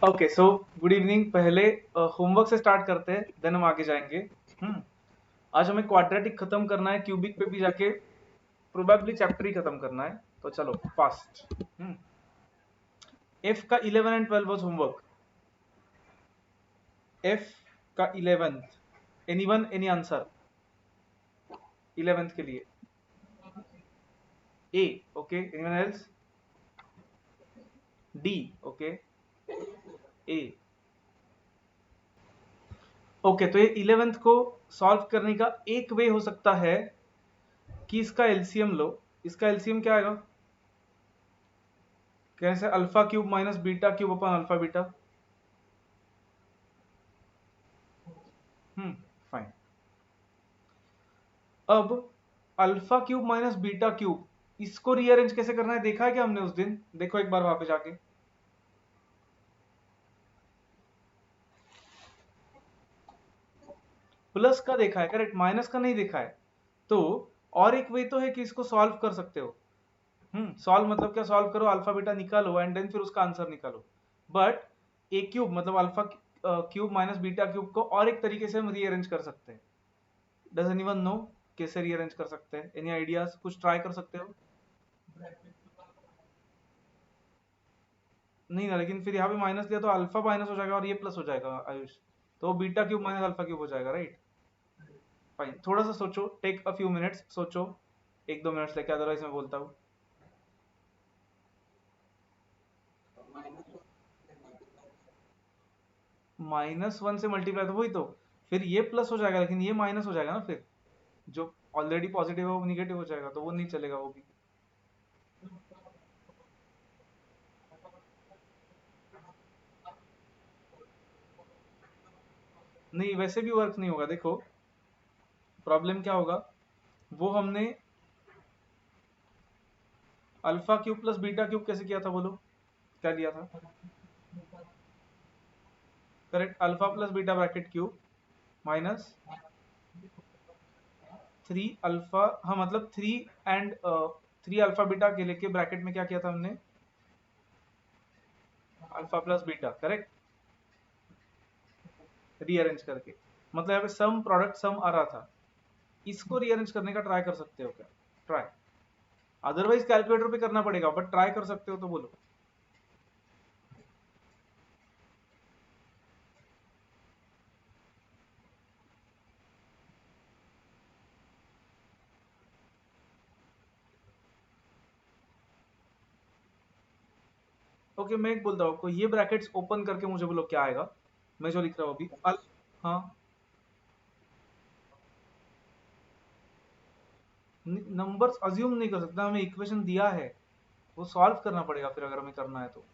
Okay so good evening. पहले homework से start करते हैं, देन हम आगे जाएंगे। हम्म आज हमें क्वाड्रेटिक खत्म करना है, क्यूबिक पे भी जाके प्रोबेबली चैप्टर ही खत्म करना है। तो चलो फास्ट। एफ का 11 एंड 12 वाज होमवर्क। एफ का 11th, anyone any answer 11th के लिए? A. Okay, anyone else? D. Okay, A. Okay, तो ये 11th को सॉल्व करने का एक वे हो सकता है कि इसका एलसीएम लो। इसका एलसीएम क्या आएगा? कैसे? Alpha cube minus beta cube अपन अल्फा बीटा। फाइन। अब alpha cube minus beta cube, इसको रीअरेंज कैसे करना है देखा है क्या हमने उस दिन? देखो एक बार वहां पे जाके। प्लस का देखा है, करेक्ट, माइनस का नहीं देखा है। तो और एक वे तो है कि इसको सॉल्व कर सकते हो। सॉल्व मतलब क्या? सॉल्व करो, अल्फा बीटा निकालो एंड देन फिर उसका आंसर निकालो। बट ए क्यूब मतलब alpha cube minus beta cube को और एक तरीके से हम रीअरेंज कर सकते हैं। डज एनीवन नो कैसे रीअरेंज कर सकते हैं? Any ideas? कुछ ट्राई कर सकते हो? नहीं ना, लेकिन फिर यहाँ पे माइनस दिया तो अल्फा माइनस हो जाएगा और ये प्लस हो जाएगा आयुष। तो beta cube minus alpha cube हो जाएगा, राइट? फाइन, थोड़ा सा सोचो, टेक अ फ्यू मिनट्स, सोचो। एक दो मिनट्स लेके, अदरवाइज मैं बोलता हूँ। -1 से मल्टीप्लाई तो वही तो, फिर ये प्लस हो जाएगा लेकिन ये माइनस हो जाएगा ना फिर। जो ऑलरेडी पॉजिटिव है वो निगेटिव हो जाएगा, तो वो नहीं चलेगा वो भी। नहीं, वैसे भी वर्क नहीं होगा। देखो प्रॉब्लम क्या होगा, वो हमने alpha cube plus beta cube कैसे किया था बोलो? क्या लिया था? Correct, alpha plus beta bracket cube minus 3 alpha, हाँ मतलब 3 अल्फा बीटा के लेके ब्रैकेट में क्या किया था हमने? Alpha plus beta, correct, rearrange करके। मतलब यहाँ पे सम प्रोडक्ट सम आ रहा था। इसको रीअरेंज करने का ट्राई कर सकते हो क्या? ट्राई, अदरवाइज कैलकुलेटर पे करना पड़ेगा, बट ट्राई कर सकते हो तो बोलो। ओके, मैं एक बोलता हूँ आपको, ये ब्रैकेट्स ओपन करके मुझे बोलो क्या आएगा। मैं जो लिख रहा हूँ अभी हाँ, नंबर्स अज्यूम नहीं कर सकता, हमें इक्वेशन दिया है, वो सॉल्व करना पड़ेगा फिर अगर हमें करना है तो।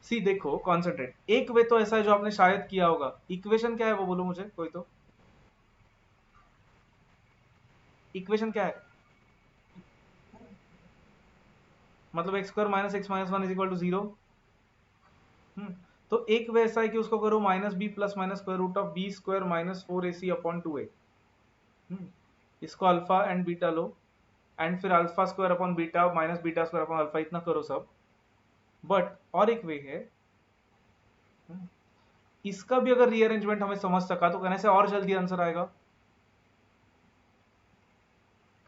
सी देखो, कॉन्सेंट्रेट, एक वे तो ऐसा है जो आपने शायद किया होगा। इक्वेशन क्या है वो बोलो मुझे कोई तो। इक्वेशन क्या है? मतलब x square minus x minus one is equal to 0। तो एक वे ऐसा है कि उसको करो minus B plus minus square root of B square minus 4ac upon 2a। इसको अल्फा एंड बीटा लो, एंड फिर alpha square upon beta minus beta square upon alpha, इतना करो सब। बट और एक वे है, इसका भी अगर रीअरेंजमेंट हमें समझ सका तो कहने से और जल्दी आंसर आएगा।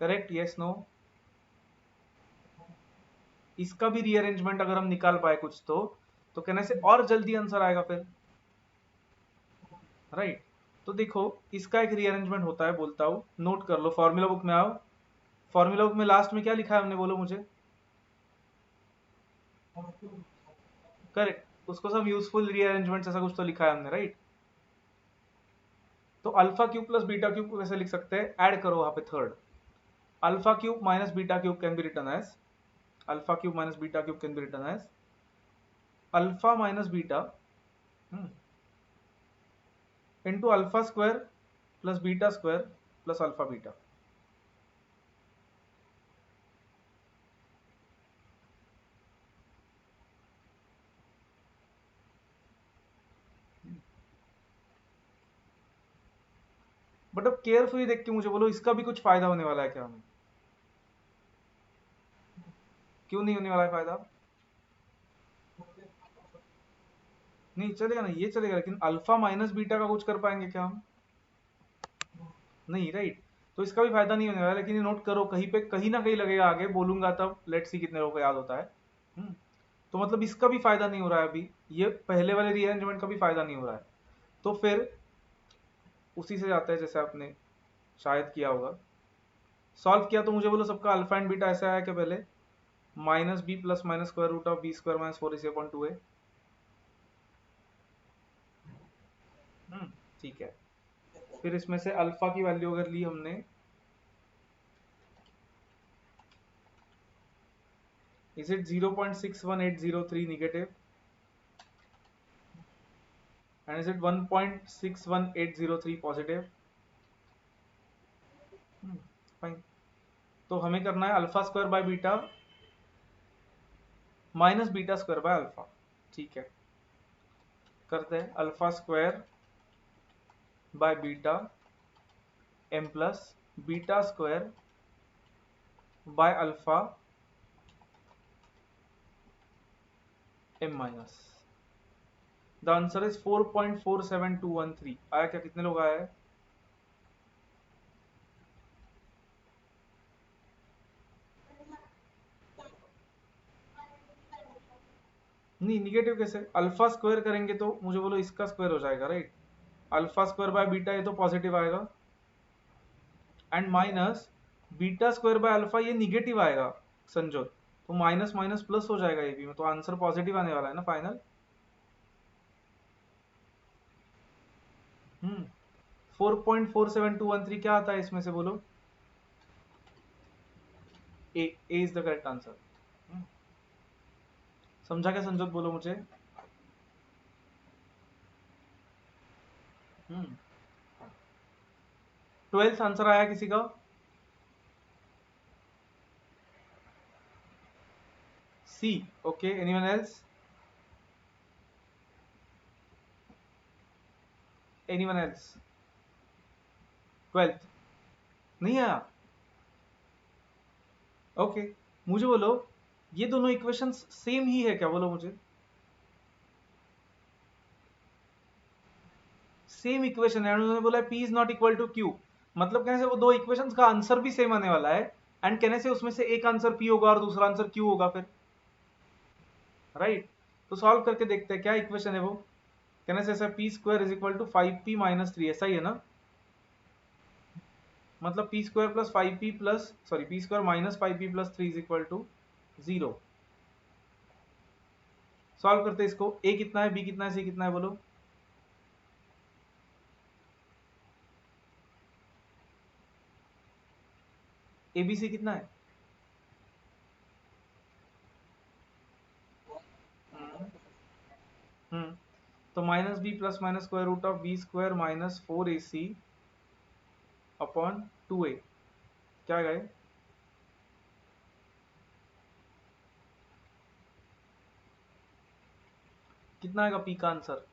Correct, yes no? इसका भी रीअरेंजमेंट अगर हम निकाल पाए कुछ तो कहने से और जल्दी आंसर आएगा फिर, राइट? तो देखो, इसका एक रीअरेंजमेंट होता है, बोलता हूं, नोट कर लो, फॉर्मूला बुक में आओ। फॉर्मूला बुक में लास्ट में क्या लिखा है हमने, बोलो मुझे। करेक्ट, उसको सब यूजफुल रीअरेंजमेंट ऐसा कुछ तो लिखा है हमने, राइट? तो alpha cube plus beta cube को कैसे लिख सकते हैं? ऐड करो वहां पे third. Alpha cube minus beta cube can be written as, alpha cube minus beta cube can be written as alpha minus beta into alpha square plus beta square plus alpha beta. But अब carefully देख के मुझे बोलो, इसका भी कुछ फायदा होने वाला है क्या हमें? क्यों नहीं होने वाला है फायदा? नहीं चलेगा ना, ये चलेगा, लेकिन अल्फा माइनस बीटा का कुछ कर पाएंगे क्या हम? नहीं, राइट। तो इसका भी फायदा नहीं होने वाला, लेकिन ये नोट करो, कहीं पे कहीं ना कहीं लगेगा, आगे बोलूंगा तब, लेट्स सी कितने लोगों को याद होता है। तो मतलब इसका भी फायदा नहीं हो रहा है अभी, ये पहले वाले रीअरेंजमेंट का भी फायदा नहीं हो रहा है। तो फिर उसी से जाता है जैसे आपने शायद किया होगा, सॉल्व किया तो मुझे बोलो सबका अल्फा एंड बीटा ऐसा आया क्या पहले? Minus B plus minus square root of B square minus 4ac/2a। ठीक है। फिर इसमें से अल्फा की वैल्यू अगर ली हमने, is it 0.61803 negative and is it 1.61803 positive? Fine. तो हमें करना है alpha square by beta minus beta square by alpha. ठीक है, करते हैं alpha square by beta M plus beta square by alpha M minus. The answer is 4.47213। आया क्या? कितने लोग आया है? नहीं, निगेटिव कैसे? अल्फा स्क्वायर करेंगे तो मुझे बोलो इसका स्क्वायर हो जाएगा, right? Alpha square by beta ये तो पॉजिटिव आएगा, and minus beta square by alpha ये निगेटिव आएगा संजोत, तो माइनस माइनस प्लस हो जाएगा ये भी, तो आंसर पॉजिटिव आने वाला है ना फाइनल। 4.47213 क्या आता है इसमें से बोलो? ए इज द करेक्ट आंसर। समझा क्या संजोत? बोलो मुझे। 12th आंसर आया किसी का? C. Okay, anyone else? Anyone else? 12th नहीं आया? ओके, मुझे बोलो ये दोनों इक्वेशंस सेम ही है क्या? बोलो मुझे। सेम इक्वेशन है, उन्होंने बोला P is not equal to Q, मतलब कहने से वो दो इक्वेशंस का आंसर भी सेम आने वाला है, एंड कहने से उसमें से एक आंसर P होगा और दूसरा आंसर Q होगा फिर, राइट? तो सॉल्व करके देखते हैं क्या इक्वेशन है वो। कहने से ऐसा P square is equal to 5p minus 3, ऐसा ही है ना? मतलब P square plus 5p plus sorry P square minus 5p plus 3 is equal to 0। Solve करते हैं इसको। ए कितना है, बी कितना है, सी कितना है बोलो? ए बी सी कितना है? हम्म तो minus B plus minus square root of B square minus 4ac upon 2a, क्या गए? कितना आएगा पी का answer?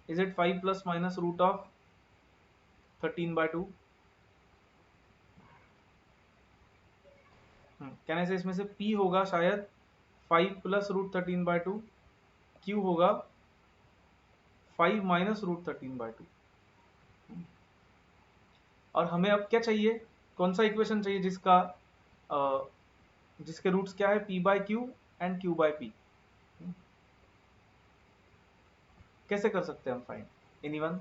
Is it 5 plus minus root of 13/2? कहने से इसमें से p होगा शायद 5 प्लस रूट 13/2, q होगा 5 माइनस रूट 13/2। और हमें अब क्या चाहिए? कौन सा इक्वेशन चाहिए जिसके रूट्स क्या है? p by Q and q by p। कैसे कर सकते हैं हम फाइंड? एनीवन?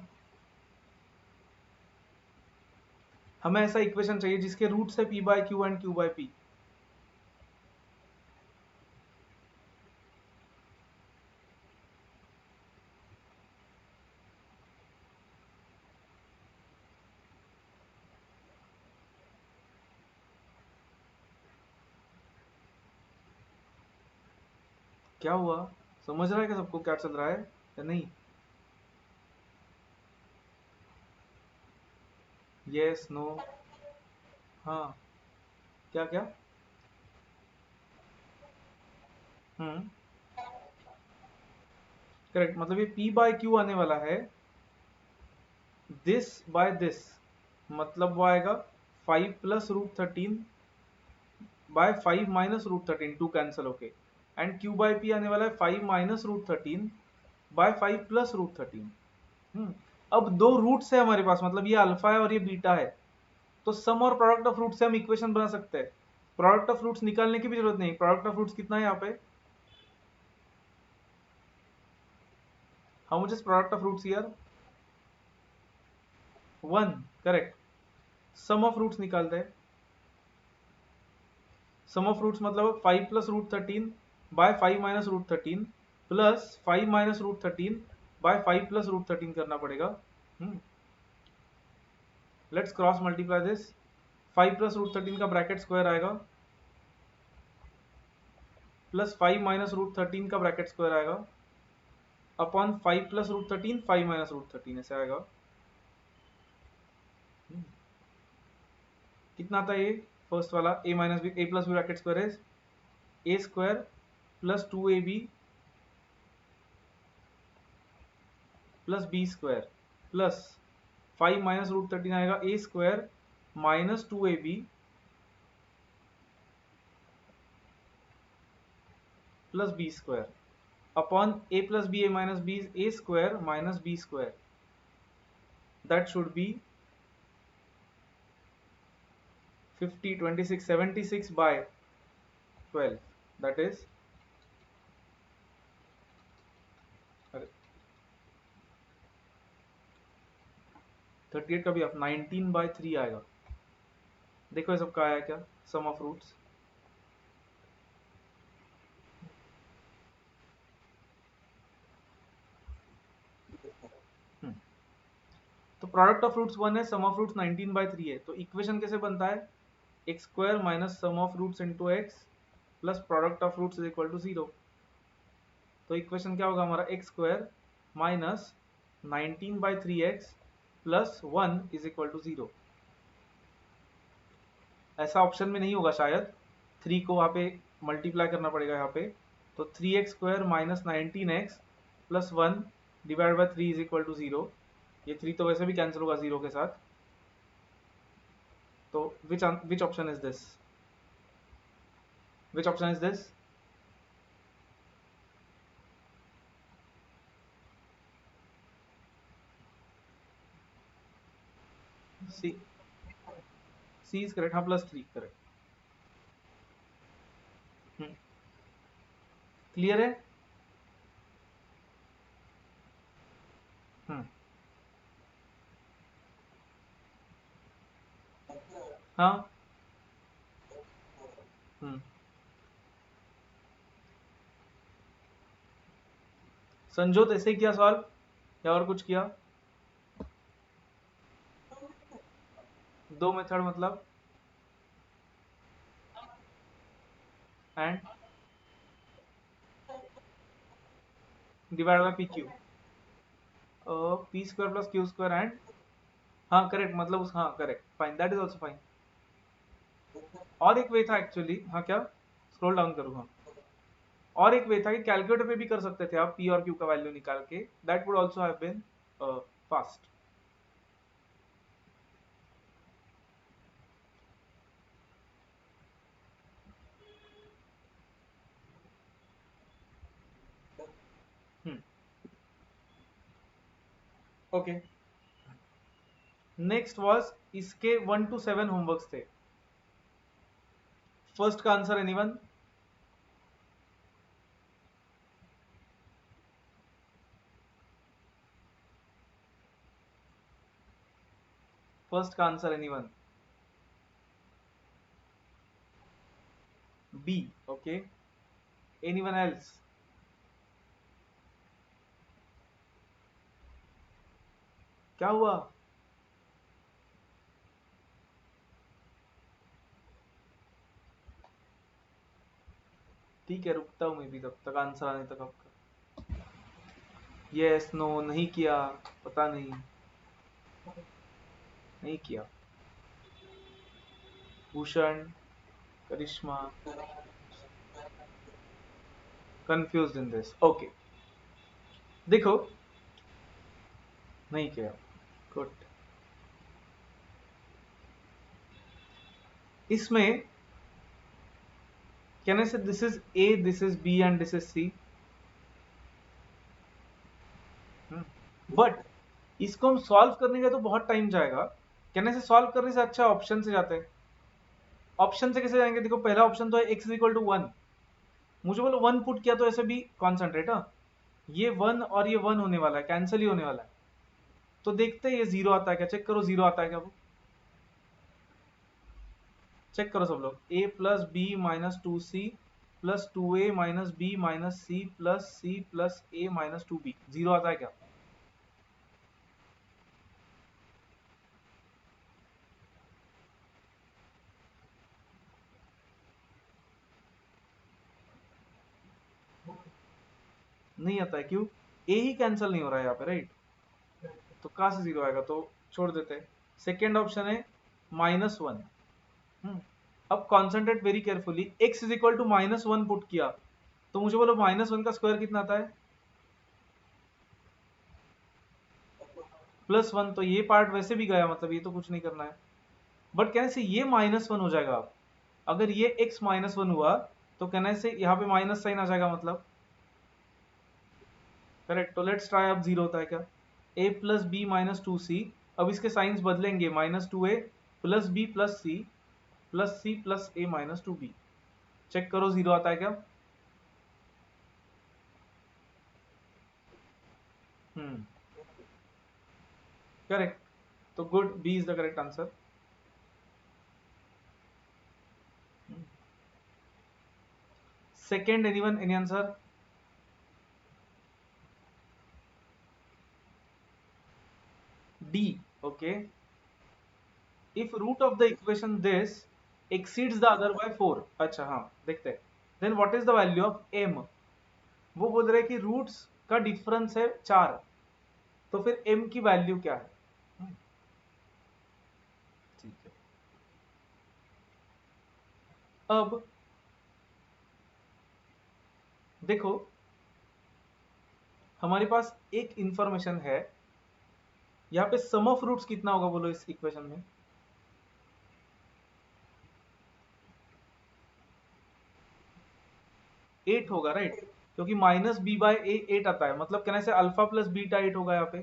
हमें ऐसा इक्वेशन चाहिए जिसके रूट्स है p by Q and q by p। क्या हुआ? समझ रहा है क्या सबको क्या चल रहा है या नहीं? Yes, no? हाँ, क्या क्या? हम्म करेक्ट, मतलब ये p बाय क्यू आने वाला है, दिस बाय दिस, मतलब वो आएगा 5 plus root 13 by 5 minus root 13, two cancel होके, एंड क्यू बाई पी आने वाला है 5 minus root 13 by 5 plus root 13। अब दो रूट्स है हमारे पास, मतलब ये अल्फा है और ये बीटा है, तो सम और प्रोडक्ट ऑफ रूट से हम इक्वेशन बना सकते हैं। प्रोडक्ट ऑफ रूट्स निकालने की भी जरूरत नहीं, प्रोडक्ट ऑफ रूट्स कितना है यहाँ पे, how much is product of roots here, 1, correct. Sum of roots निकालते हैं, सम ऑफ रूट्स मतलब 5 plus root 13 by 5 minus root 13 plus 5 minus root 13 by 5 plus root 13 करना पड़ेगा। Let's cross multiply this, 5 plus root 13 का bracket square आएगा plus 5 minus root 13 का bracket square आएगा upon 5 plus root 13 5 minus root 13 ऐसे आएगा। कितना था ये फर्स्ट वाला, a minus b, a plus b bracket square is a square plus 2ab plus b square plus 5 minus root 13 आएगा a square minus 2ab plus b square upon a plus b, a minus b is a square minus b square, that should be 50 26 76 by 12, that is 38 का भी आप 19 by 3 आएगा। देखो ये सब का आया क्या, सम ऑफ रूट्स, तो प्रोडक्ट ऑफ रूट्स 1 है, सम ऑफ रूट्स 19 by 3 है, तो इक्वेशन कैसे बनता है, x square minus sum of roots into x plus product of roots is equal to 0। तो इक्वेशन क्या होगा हमारा, X square minus 19 by 3x plus 1 is equal to 0। ऐसा ऑप्शन में नहीं होगा शायद, 3 को वहाँ पे मल्टीप्लाई करना पड़ेगा यहाँ पे, तो 3x square minus 19x plus 1 divide by 3 is equal to 0। ये 3 तो वैसे भी कैंसिल होगा 0 के साथ, तो which option is this, which option is this, C, C is correct, हाँ प्लस 3 करेक्ट। क्लियर है। हम्म, हाँ। हम्म, संजोत ऐसे ही किया सवाल या और कुछ किया, दो मेथड मतलब, and divide by P Q, P square plus Q square and, हाँ करेक्ट, मतलब उस, हाँ correct, fine, that is also fine. और एक वे था एक्चुअली, हाँ क्या, स्क्रॉल डाउन करूँ, हाँ, और एक वे था कि कैलकुलेटर पे भी कर सकते थे आप पी और क्यू का वैल्यू निकाल के, that would also have been fast. Okay, next was, इसके 1 to 7 होमवर्क्स थे। फर्स्ट का आंसर एनीवन, फर्स्ट का answer anyone, B, okay, anyone else, क्या हुआ, ठीक है रुकता हूँ मैं भी तब तक आंसर आने तक आपका। यस नो नहीं किया, पता नहीं, नहीं किया, Bhushan, Karishma, confuse in this, okay, देखो, नहीं किया, गुड। इसमें can I say this is A, this is B and this is C? But इसको हम सॉल्व करने का तो बहुत टाइम जाएगा। कैन आई से सॉल्व करने से अच्छा ऑप्शन से जाते हैं। ऑप्शन से कैसे जाएंगे? देखो पहला ऑप्शन तो है x इक्वल टू 1, मुझे बोलो 1 पुट किया तो ऐसे भी कॉन्सेंट्रेट, ये 1 और ये 1 होने वाला है, कैंसिल ही होने वाला है। तो देखते हैं ये 0 आता है क्या, चेक करो 0 आता है क्या वो, चेक करो सब लोग। a plus B minus 2c plus 2a minus B minus C plus a minus 2b, 0 आता है क्या? नहीं आता है, क्यों? a ही कैंसिल नहीं हो रहा है यहाँ पे, राइट? तो कहाँ से 0 आएगा, तो छोड़ देते हैं। सेकेंड ऑप्शन है -1। अब concentrate very carefully, x is equal to -1 put किया तो मुझे बोलो -1 का स्क्वायर कितना आता है? +1। तो ये पार्ट वैसे भी गया, मतलब ये तो कुछ नहीं करना है। बट कहने से ये -1 हो जाएगा। अब अगर ये x -1 हुआ तो कहने से यहाँ पे माइनस साइन आ जाएगा, मतलब करेक्ट। तो लेट्स ट्राई, अब 0 होता है क्या? a plus B minus 2c, अब इसके साइंस बदलेंगे, -2a plus B plus C plus a minus 2b। Check करो 0 आता है क्या? Hmm, correct. तो good, B is the correct answer. Second, anyone, any answer? D, okay. If root of the equation this exceeds the other by 4, अच्छा हाँ, देखते हैं। Then what is the value of m? वो बोल रहे हैं कि रूट्स का डिफरेंस है 4, तो फिर m की वैल्यू क्या है? ठीक है। अब देखो, हमारे पास एक इंफॉर्मेशन है, यहाँ पे सम ऑफ रूट्स कितना होगा बोलो इस इक्वेशन में? 8 होगा, राइट? क्योंकि -b/a 8 आता है, मतलब कहने से अल्फा प्लस बीटा 8 होगा यहाँ पे।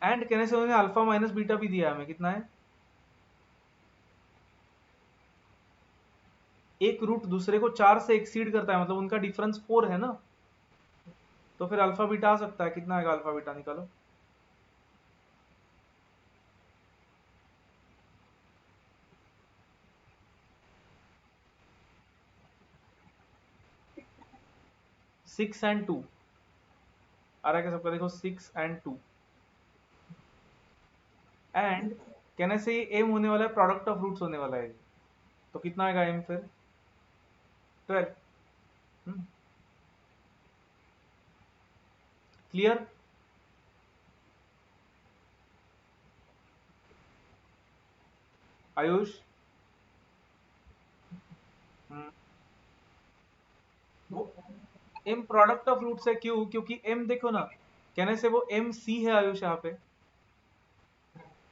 एंड कहने से उन्होंने अल्फा माइनस बीटा भी दिया है हमें, कितना है? एक रूट दूसरे को 4 से एक्सीड करता है, मतलब उनका डिफरेंस 4 है ना। तो फिर अल्फा बीटा आ सकता है, कितना आएगा अल्फा बीटा, निकालो। 6 एंड 2 आ रहा है क्या सबका? देखो 6 एंड 2, एंड कहने से ये एम होने वाला है, प्रोडक्ट ऑफ रूट्स होने वाला है। तो कितना आएगा एम फिर? 12। क्लियर? आयुष? वो एम प्रोडक्ट ऑफ रूट्स है, क्यों? क्योंकि एम देखो ना, कहने से वो एम सी है आयुष यहाँ पे,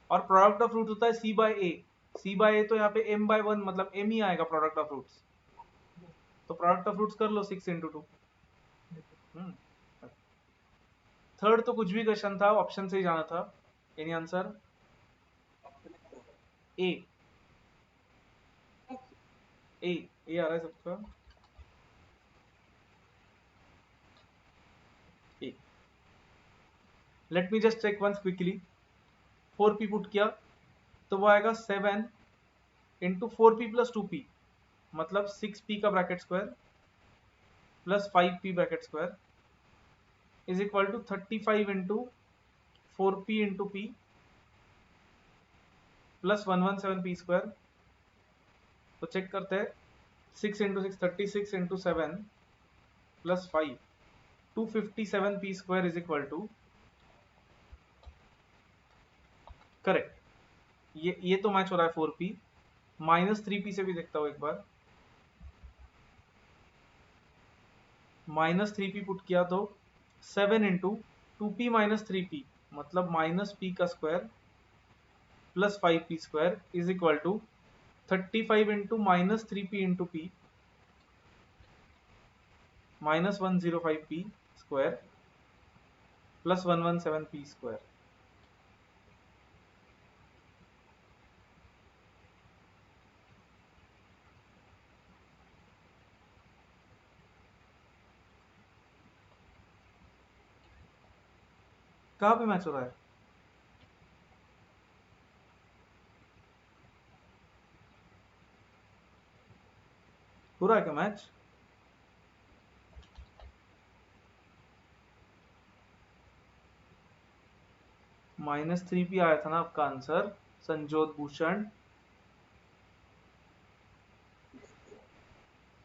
और प्रोडक्ट ऑफ रूट होता है सी बाय ए तो यहाँ पे m/1, मतलब m ही आएगा प्रोडक्ट ऑफ रूट्स। तो प्रोडक्ट ऑफ रूट्स कर लो 6 × 2। थर्ड तो कुछ भी क्वेश्चन था, ऑप्शन से ही जाना था। Any answer? ए, ए आ रहा है सबका? A, let me just check once quickly. 4p put किया तो वो आएगा 7 इंटू 4p प्लस 2p, मतलब 6p का bracket square plus 5p bracket square is equal to 35 into 4p into p plus 117p square. तो चेक करते हैं, 6 into 6 36 into 7 plus 5 257p square is equal to, correct. ये तो match हो रहा है 4p। -3p से भी देखता हूँ एक बार। -3p पुट किया तो 7 इंटू 2p माइनस 3p, मतलब -p का square plus 5p square is equal to 35 into -3p into p -105p square plus 117p square. कहाँ पे मैच हो रहा है? हो रहा है क्या मैच? -3p आया था ना आपका आंसर, संजोत भूषण।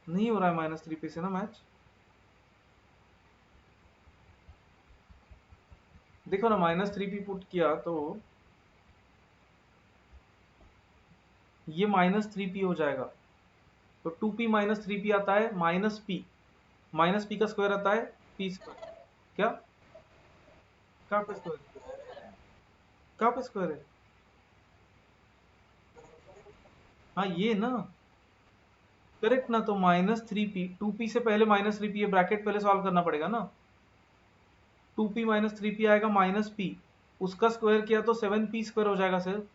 नहीं हो रहा है -3p से ना मैच। देखो ना, -3p पुट किया तो ये -3p हो जाएगा। तो 2p -3p आता है, माइनस पी का स्क्वायर आता है p स्क्वायर। क्या? कहाँ पे स्क्वायर? कहाँ पे स्क्वायर है? हाँ ये ना, करेक्ट ना। तो -3p, 2p से पहले -3p, ये ब्रैकेट पहले सॉल्व करना पड़ेगा ना। 2p -3p आएगा -p, उसका स्क्वायर किया तो 7p स्क्वायर हो जाएगा sir.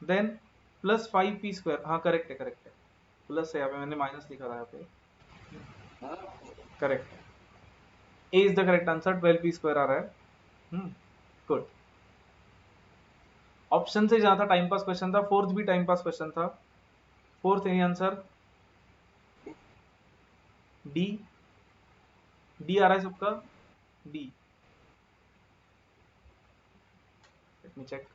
Then plus 5p square. हाँ करेक्ट है, करेक्ट है। प्लस है, यहाँ पे मैंने माइनस लिखा था यहाँ पे। Correct, A is the correct answer. 12p square आ रहा है। गुड। ऑप्शन से जहाँ था टाइम पास क्वेश्चन था, फोर्थ भी टाइम पास क्वेश्चन था। Fourth any answer? D. D आ रहा है सबका? D. Let me check.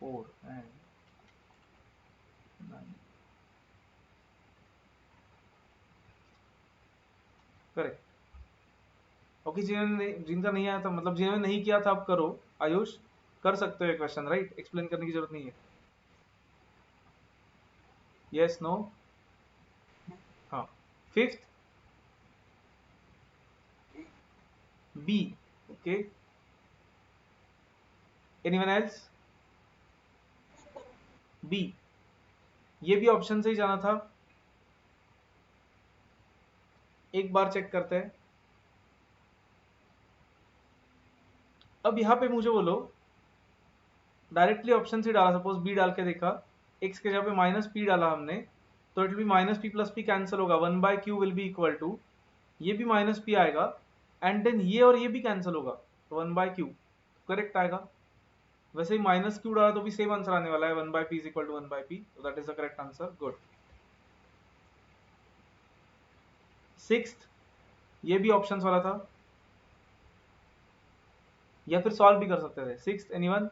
4 and 9। Correct. Okay, जिनका नहीं आया था, मतलब जिन्होंने नहीं किया था, आप करो। आयुष, कर सकते हो क्वेश्चन, राइट? एक्सप्लेन करने की जरूरत नहीं है। Yes, no? हाँ। Fifth, B. Okay, anyone else? B. ये भी ऑप्शन से ही जाना था। एक बार चेक करते हैं। अब यहाँ पे मुझे बोलो, डायरेक्टली ऑप्शन से डाला, सपोज बी डाल के देखा, एक्स के जगह पे -p डाला हमने, तो it will be -p plus p cancel होगा, 1/q will be equal to, ये भी -p आएगा, एंड देन ये और ये भी कैंसिल होगा, तो 1/q करेक्ट आएगा। वैसे ही -q डाला तो भी सेम आंसर आने वाला है, 1/p is equal to 1/p, तो that is the correct answer. Good. Sixth, ये भी ऑप्शंस वाला था, या फिर सॉल्व भी कर सकते थे। Sixth, anyone?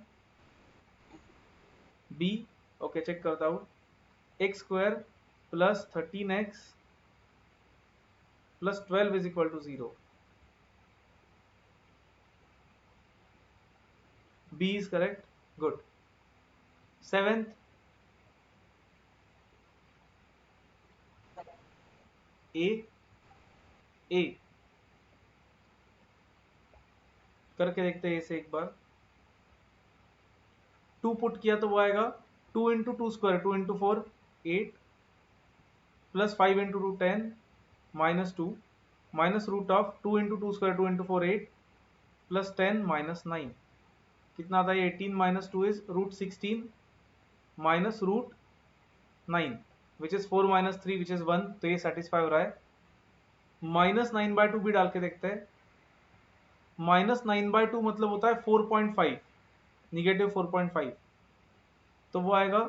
B. Okay, check करता हूँ। X square plus 13x plus 12 is equal to 0। B is correct. Good. Seventh, A. A करके देखते हैं इसे एक बार। 2 पुट किया तो वो आएगा 2 into 2 square, 2 into 4 8, plus 5 into 2 10, -2, minus root of 2 into 2 square, 2 into 4 8, plus 10 -9। कितना आता है? 18 -2 is √16 minus √9, which is 4 -3 which is 1। तो ये सेटिस्फाई हो रहा है। -9/2 भी डाल के देखते हैं। -9/2 मतलब होता है 4.5, -4.5, तो वो आएगा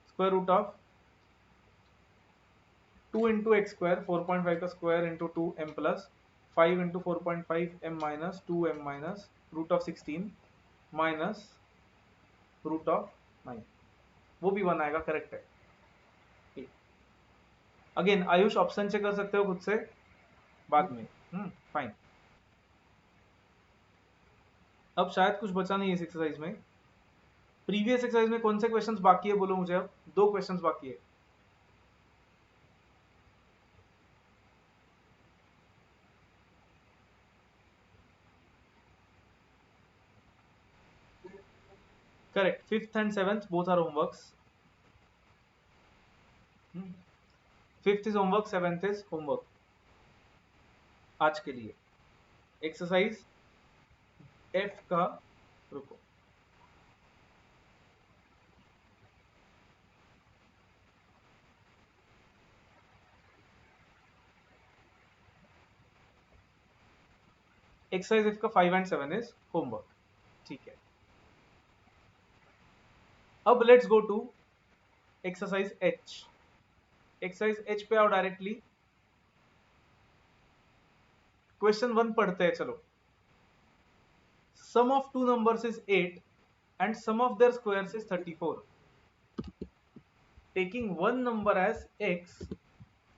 square root of 2 into X square, 4.5 का square into 2m plus 5 into 4.5 m minus 2m minus √16 minus √9। वो भी 1 आएगा, करेक्ट है। अगेन आयुष, ऑप्शन चेक कर सकते हो खुद से बाद में। फाइन। अब शायद कुछ बचा नहीं है इस एक्सरसाइज में। प्रीवियस एक्सरसाइज में कौन से क्वेश्चंस बाकी है बोलो मुझे। अब 2 क्वेश्चंस बाकी है। Correct, fifth and seventh both are homeworks. Fifth is homework, seventh is homework आज के लिए। एक्सरसाइज एफ का, रुको, एक्सरसाइज एफ का 5 एंड 7 इज होमवर्क। ठीक है, अब let's go to exercise H. Exercise H पे आओ डायरेक्टली। क्वेश्चन 1 पढ़ते हैं, चलो। Sum of two numbers is 8 and sum of their squares is 34. Taking one number as x,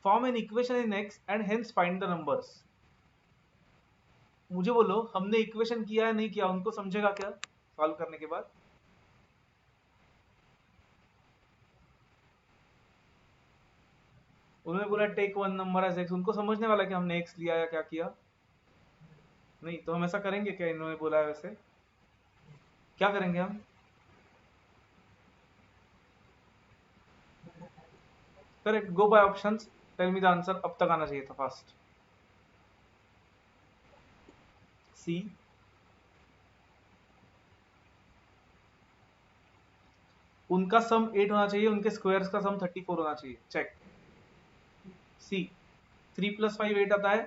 form an equation in x and hence find the numbers. मुझे बोलो, हमने equation किया है नहीं किया, उनको समझेगा क्या सॉल्व करने के बाद? उन्होंने बोला take one number as X, उनको समझने वाला कि हमने एक्स लिया या क्या किया? नहीं, तो हम ऐसा करेंगे क्या इन्होंने बोला है वैसे? क्या करेंगे हम? Correct, go by options, tell me the answer. अब तक आना चाहिए था फास्ट। सी, उनका सम 8 होना चाहिए, उनके स्क्वायर्स का सम 34 होना चाहिए। चेक। सी, 3 प्लस 5 8 आता है,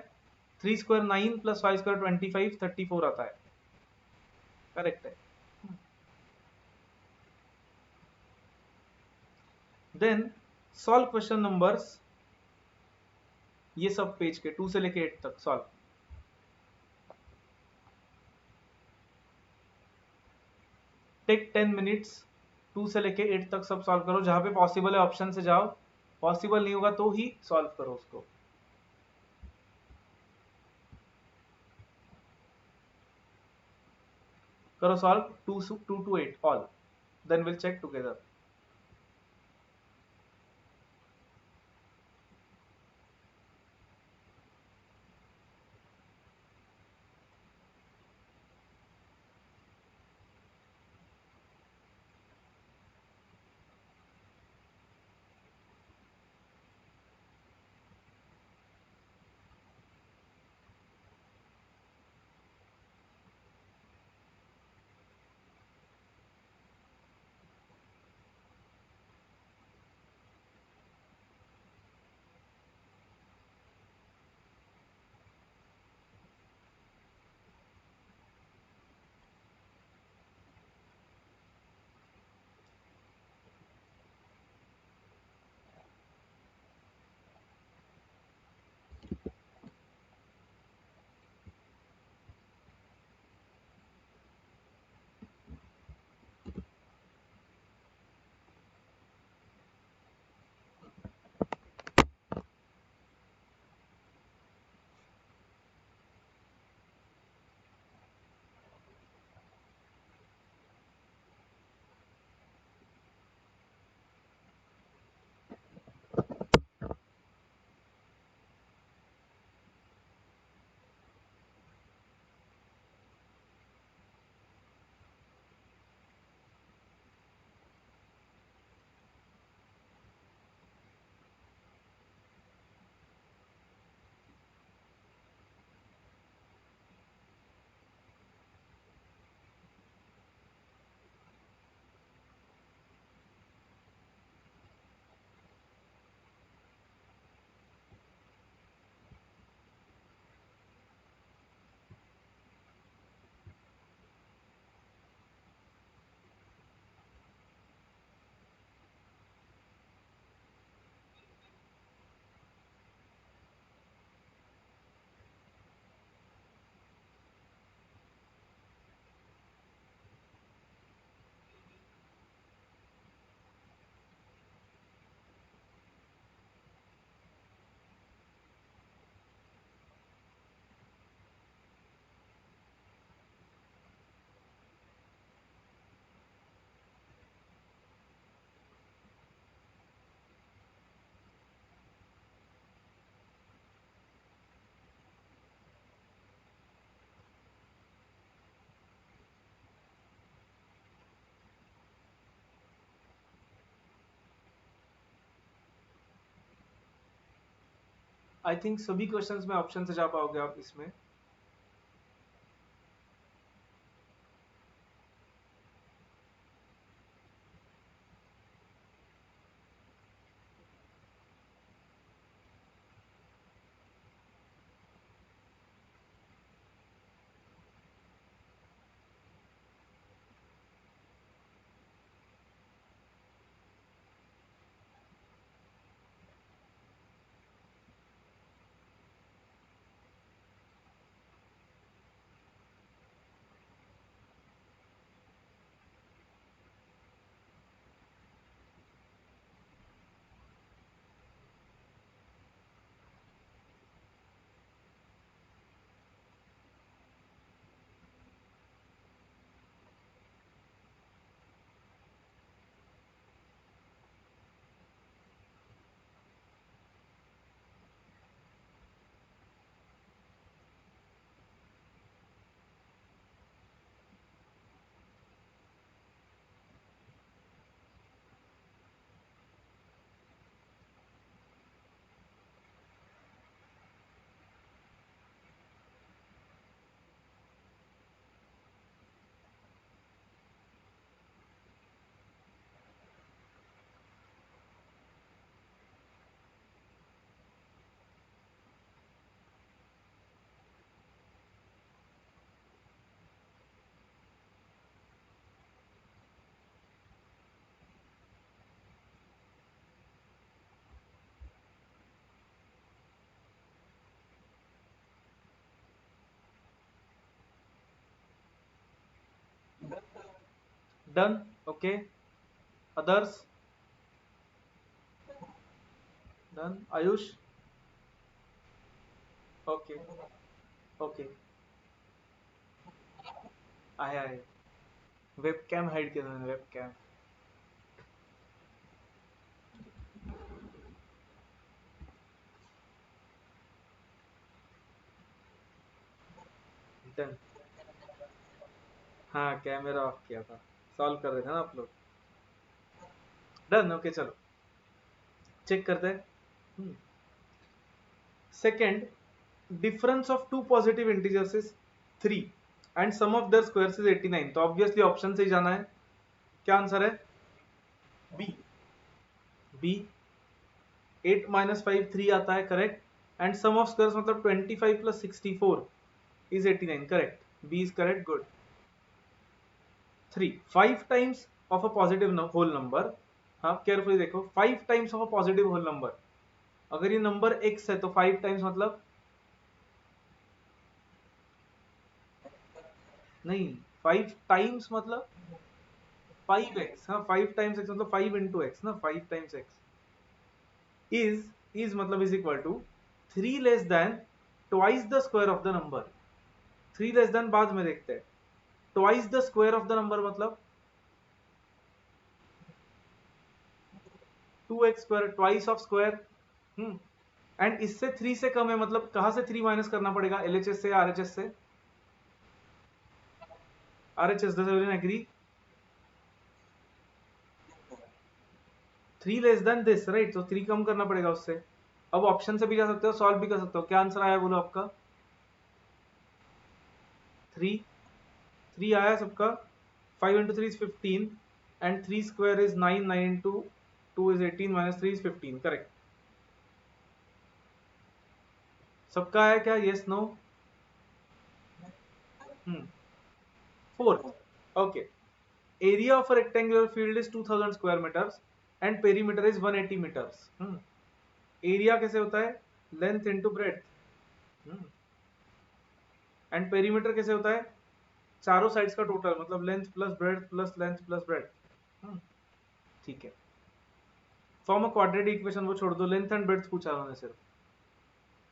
3 स्क्वायर 9 प्लस 5 स्क्वायर 25 34 आता है। करेक्ट है। देन सॉल्व क्वेश्चन नंबर्स, ये सब पेज के 2 से लेके 8 तक सॉल्व। टेक 10 मिनट्स, 2 से लेके 8 तक सब सॉल्व करो। जहां पे पॉसिबल है ऑप्शन से जाओ, पॉसिबल नहीं होगा तो ही सॉल्व करो उसको। करो solve 2 to 8 all, then will check together. I think सभी क्वेश्चंस में ऑप्शन से जा पाओगे आप इसमें। Done, okay. Others? Done. Ayush? Okay okay. आहे आहे। वेबकॅम हाईड केलं मैंने, वेबकॅम। डन। हाँ, कैमरा ऑफ किया था, सॉल्व कर रहे थे ना आप लोग। डन, ओके चलो चेक करते हैं। Second, difference of two positive integers is 3 and sum of their squares is 89। तो ऑब्वियसली ऑप्शन से ही जाना है। क्या आंसर है? बी। बी। 8 माइनस 5 3 आता है, correct. And sum of squares मतलब 25 plus 64 is 89, correct. B is correct, good. 3 5 times of a positive whole number. हाँ, केयरफुली देखो, 5 times of a positive whole number. अगर ये नंबर x है तो 5 टाइम्स मतलब नहीं, 5 टाइम्स मतलब 5x। हाँ, 5 टाइम्स x मतलब 5 इंटू एक्स ना, 5 टाइम्स x इज मतलब is equal to 3 less than twice the square of the number. 3 less than बाद में देखते हैं। Twice the square of the number मतलब 2x square, twice of square. And इससे 3 से कम है मतलब कहां से 3 माइनस करना पड़ेगा? एलएचएस से या आरएचएस से? RHS. Does everyone agree? 3 less than this, right? तो 3 कम करना पड़ेगा उससे। अब ऑप्शन से भी जा सकते हो, सॉल्व भी कर सकते हो। क्या आंसर आया बोलो आपका? 3। 3 आया सबका। 5 into 3 is 15 and 3 square is 9, 9 into 2 is 18 minus 3 is 15, correct. सबका आया क्या? Yes, no? 4। Okay. Area of a rectangular field is 2000 square metres and perimeter is 180 metres. Area कैसे होता है? Length into breadth. And perimeter कैसे होता है? चारों साइड्स का टोटल, मतलब length plus breadth plus length plus breadth. ठीक है। फॉर्म अ क्वाड्रेटिक इक्वेशन, वो छोड़ दो, लेंथ एंड ब्रेड्थ पूछा उन्होंने सिर्फ।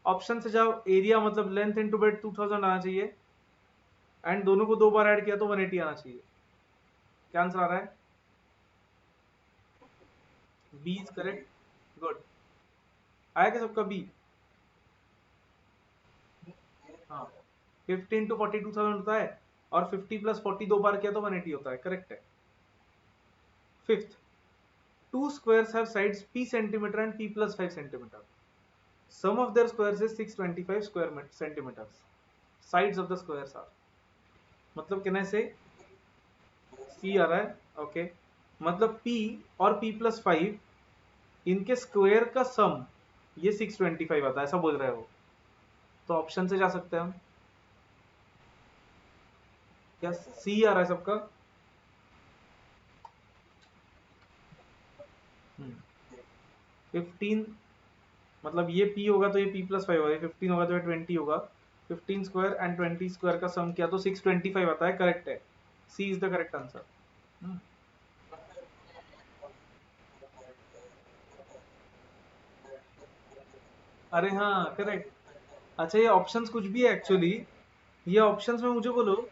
ऑप्शन से जाओ। एरिया मतलब लेंथ इंटू ब्रेड्थ 2000 आना चाहिए एंड दोनों को 2 बार ऐड किया तो 180 आना चाहिए। क्या आंसर आ रहा है? B is correct, good. आया क्या सबका बी? हाँ, 15 टू 42,000 होता है और 50 प्लस 40 2 बार किया तो 180 होता है, करेक्ट है। Fifth, to squares have sides p centimetre and p plus 5 centimetre. Sum of their squares is 625 square centimeters. Sides of the squares are, मतलब कहना से C आ रहा है, ओके मतलब P और P प्लस 5 इनके स्क्वायर का सम ये 625 आता है, ऐसा बोल रहे हो। तो ऑप्शन से जा सकते हैं हम, क्या सी आ रहा है सबका? 15 मतलब ये P होगा तो ये P प्लस 5 होगा, ये 15 होगा तो ये 20 होगा। 15 स्क्वायर एंड 20 स्क्वायर का सम किया तो 625 आता है, करेक्ट है। सी इज द करेक्ट आंसर। अरे हाँ करेक्ट। अच्छा ये ऑप्शंस कुछ भी है एक्चुअली, ये ऑप्शंस में मुझे बोलो,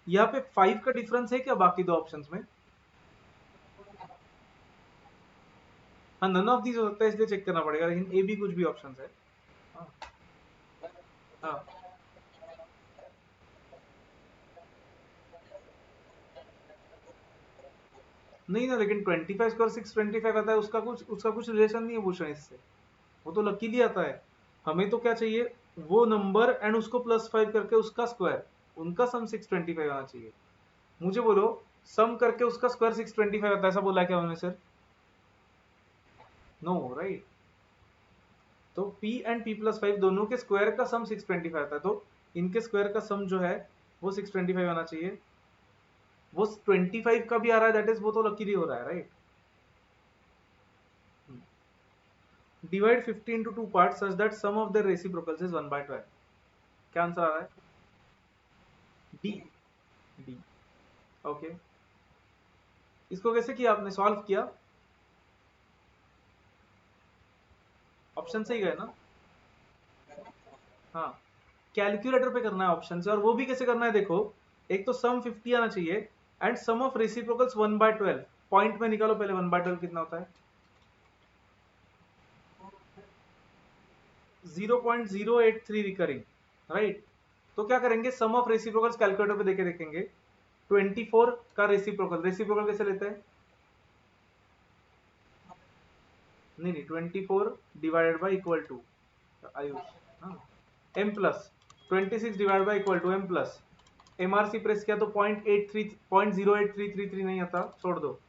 यहाँ पे 5 का डिफरेंस है क्या बाकी दो ऑप्शंस में? हाँ नन ऑफ दीज हो सकता है इसलिए चेक करना पड़ेगा, लेकिन ए भी कुछ भी ऑप्शंस है। हाँ हाँ नहीं ना, लेकिन 25 स्क्वायर 625 आता है, उसका कुछ रिलेशन नहीं है भूषण इससे, वो तो लकीली आता है। हमें तो क्या चाहिए, वो नंबर एंड उसको प्लस 5 करके उसका स्क्वायर, उनका सम 625 आना चाहिए। मुझे बोलो सम करके उसका स्क्वायर 625 आता है, ऐसा बोला है क्या उन्होंने सर? No right. तो p एंड p प्लस 5 दोनों के स्क्वायर का सम 625 आता है, तो इनके स्क्वायर का सम जो है वो 625 आना चाहिए। वो 25 का भी आ रहा है, दैट इज वो तो लकीली हो रहा है right. Divide 50 into 2 parts such that sum of their reciprocals is 1/12। क्या आंसर आ रहा है? डी। D, okay. इसको कैसे किया आपने, सॉल्व किया? ऑप्शन से ही गए ना? हाँ कैलकुलेटर पे करना है ऑप्शन से, और वो भी कैसे करना है देखो, एक तो सम 50 आना चाहिए and sum of reciprocals 1/12। Point में निकालो पहले 1/12 कितना होता है, 0.083 रिकरिंग राइट। तो क्या करेंगे, सम ऑफ रेसिप्रोकल्स कैलकुलेटर पे देके देखेंगे। 24 का रेसिप्रोकल, रेसिप्रोकल कैसे लेते हैं? नहीं नहीं 24 divided by equal to Ayush M plus 26 divide by equal to M plus MRC press किया तो 0.83 0.08333 नहीं आता, छोड़ दो।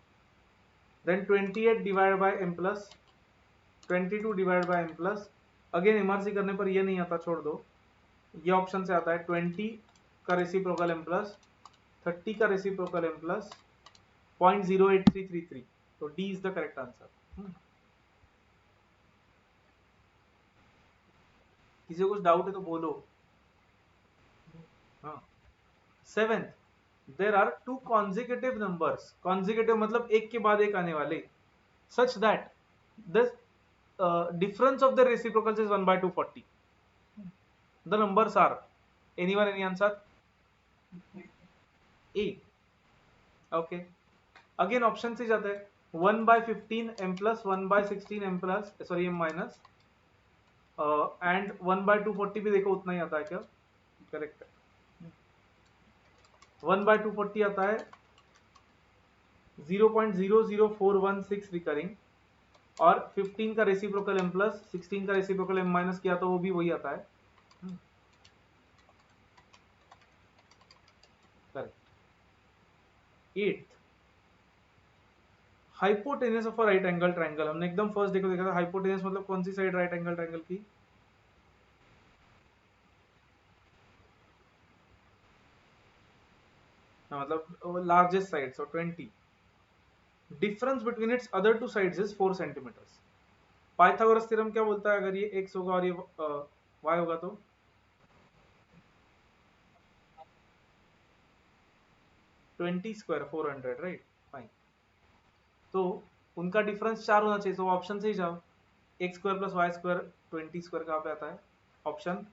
Then 28 divide by M plus 22 divide by M plus, again MRC करने पर ये नहीं आता, छोड़ दो। ये ऑप्शन से आता है 20 का रेसिप्रोकल एम प्लस 30 का रेसिप्रोकल एम प्लस 0.08333। तो D is the correct answer. किसी को कुछ डाउट है तो बोलो। हाँ seventh, there are two consecutive numbers, consecutive मतलब एक के बाद एक आने वाले, such that the difference of the reciprocals is 1/240। the numbers are, anyone any answer? A, okay। Again option से जाते हैं, 1/15 m plus 1/16 m plus sorry m minus and 1/240 भी देखो उतना ही आता है क्या, करेक्ट है। 1/240 आता है 0.00416 रिकरिंग, और 15 का रेसिप्रोकल m प्लस 16 का रेसिप्रोकल m माइनस किया तो वो भी वही आता है, correct. 8, hypotenuse of a right angle triangle, हमने एकदम फर्स्ट देखो देखा था, हाइपोटेनस मतलब कौन सी साइड राइट एंगल ट्रायंगल की? हाँ, मतलब largest side, so 20। Difference between its other two sides is 4 centimetres. Pythagoras theorem क्या बोलता है, अगर ये x होगा और ये y होगा तो 20 स्क्वायर 400 राइट, फाइन। तो उनका डिफरेंस 4 होना चाहिए, तो ऑप्शन से ही जाओ, x square plus y square 20 square कहाँ पे आता है? Option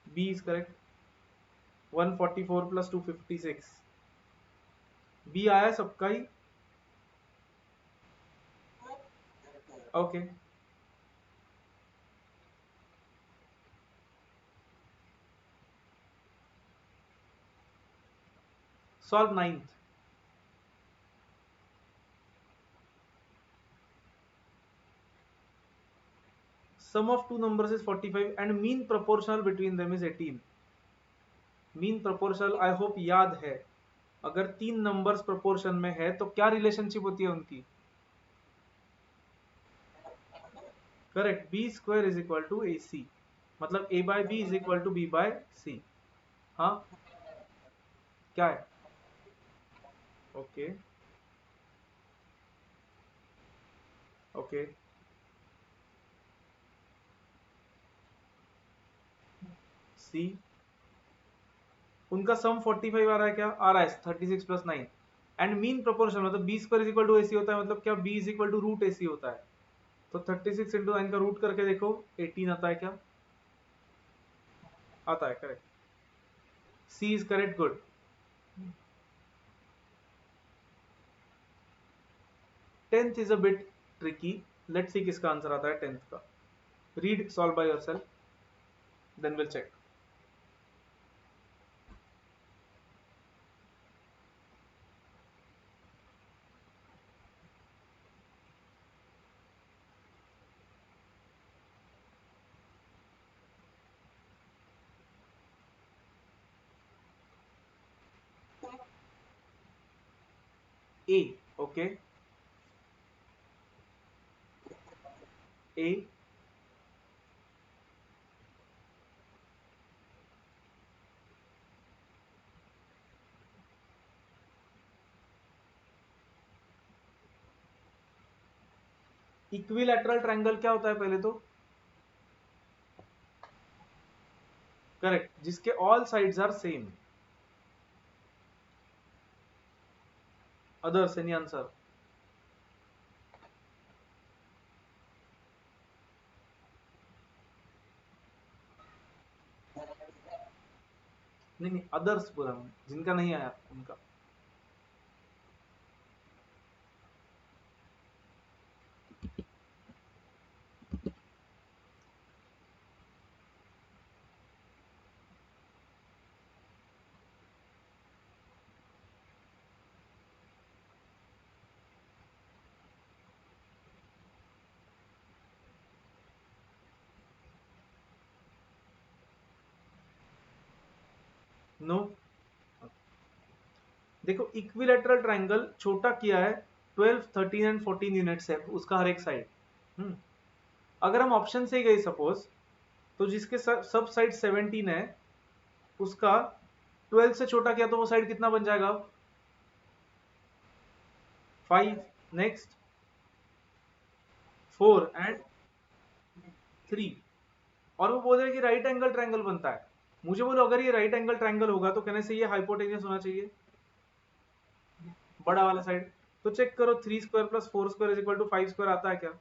B is correct. 144 plus 256, B आया सबका ही, okay. Solve ninth. sum of two numbers is 45 and mean proportional between them is 18. Mean proportional I hope याद है, अगर तीन नंबर्स प्रोपोर्शन में है तो क्या रिलेशनशिप होती है उनकी? Correct, B square is equal to A C, मतलब A by B is equal to B by C. हाँ क्या है? ओके ओके, सी उनका सम 45 आ रहा है, क्या आ रहा है? 36 प्लस 9 एंड मीन प्रोपोर्शन मतलब B square is equal to A C होता है, मतलब क्या B is equal to root A C होता है। तो 36 इंटू 9 का रूट करके देखो 18 आता है क्या? आता है, correct, C is correct, good. Tenth is a bit tricky, let's see किसका आंसर आता है टेंथ का। Read, solve by yourself, then will check. A, okay, a equilateral triangle क्या होता है पहले तो? करेक्ट, जिसके all sides are same. Others, any answer? नहीं नहीं, अदर्स बोला मैंने, जिनका नहीं आया उनका। नो, देखो इक्विलैटरल ट्रायंगल छोटा किया है, 12 13 एंड 14 यूनिट्स है उसका हर एक साइड। अगर हम ऑप्शन से गए सपोज, तो जिसके सब साइड 17 है उसका 12 से छोटा किया तो वो साइड कितना बन जाएगा? 5, नेक्स्ट 4 एंड 3, और वो बोल रहे हैं कि राइट एंगल ट्रायंगल बनता है। मुझे बोलो अगर ये राइट एंगल ट्रायंगल होगा तो कहने से ये हाइपोटेन्यूस होना चाहिए, बड़ा वाला साइड। तो चेक करो, 3 square plus 4 square is equal to 5 square आता है क्या?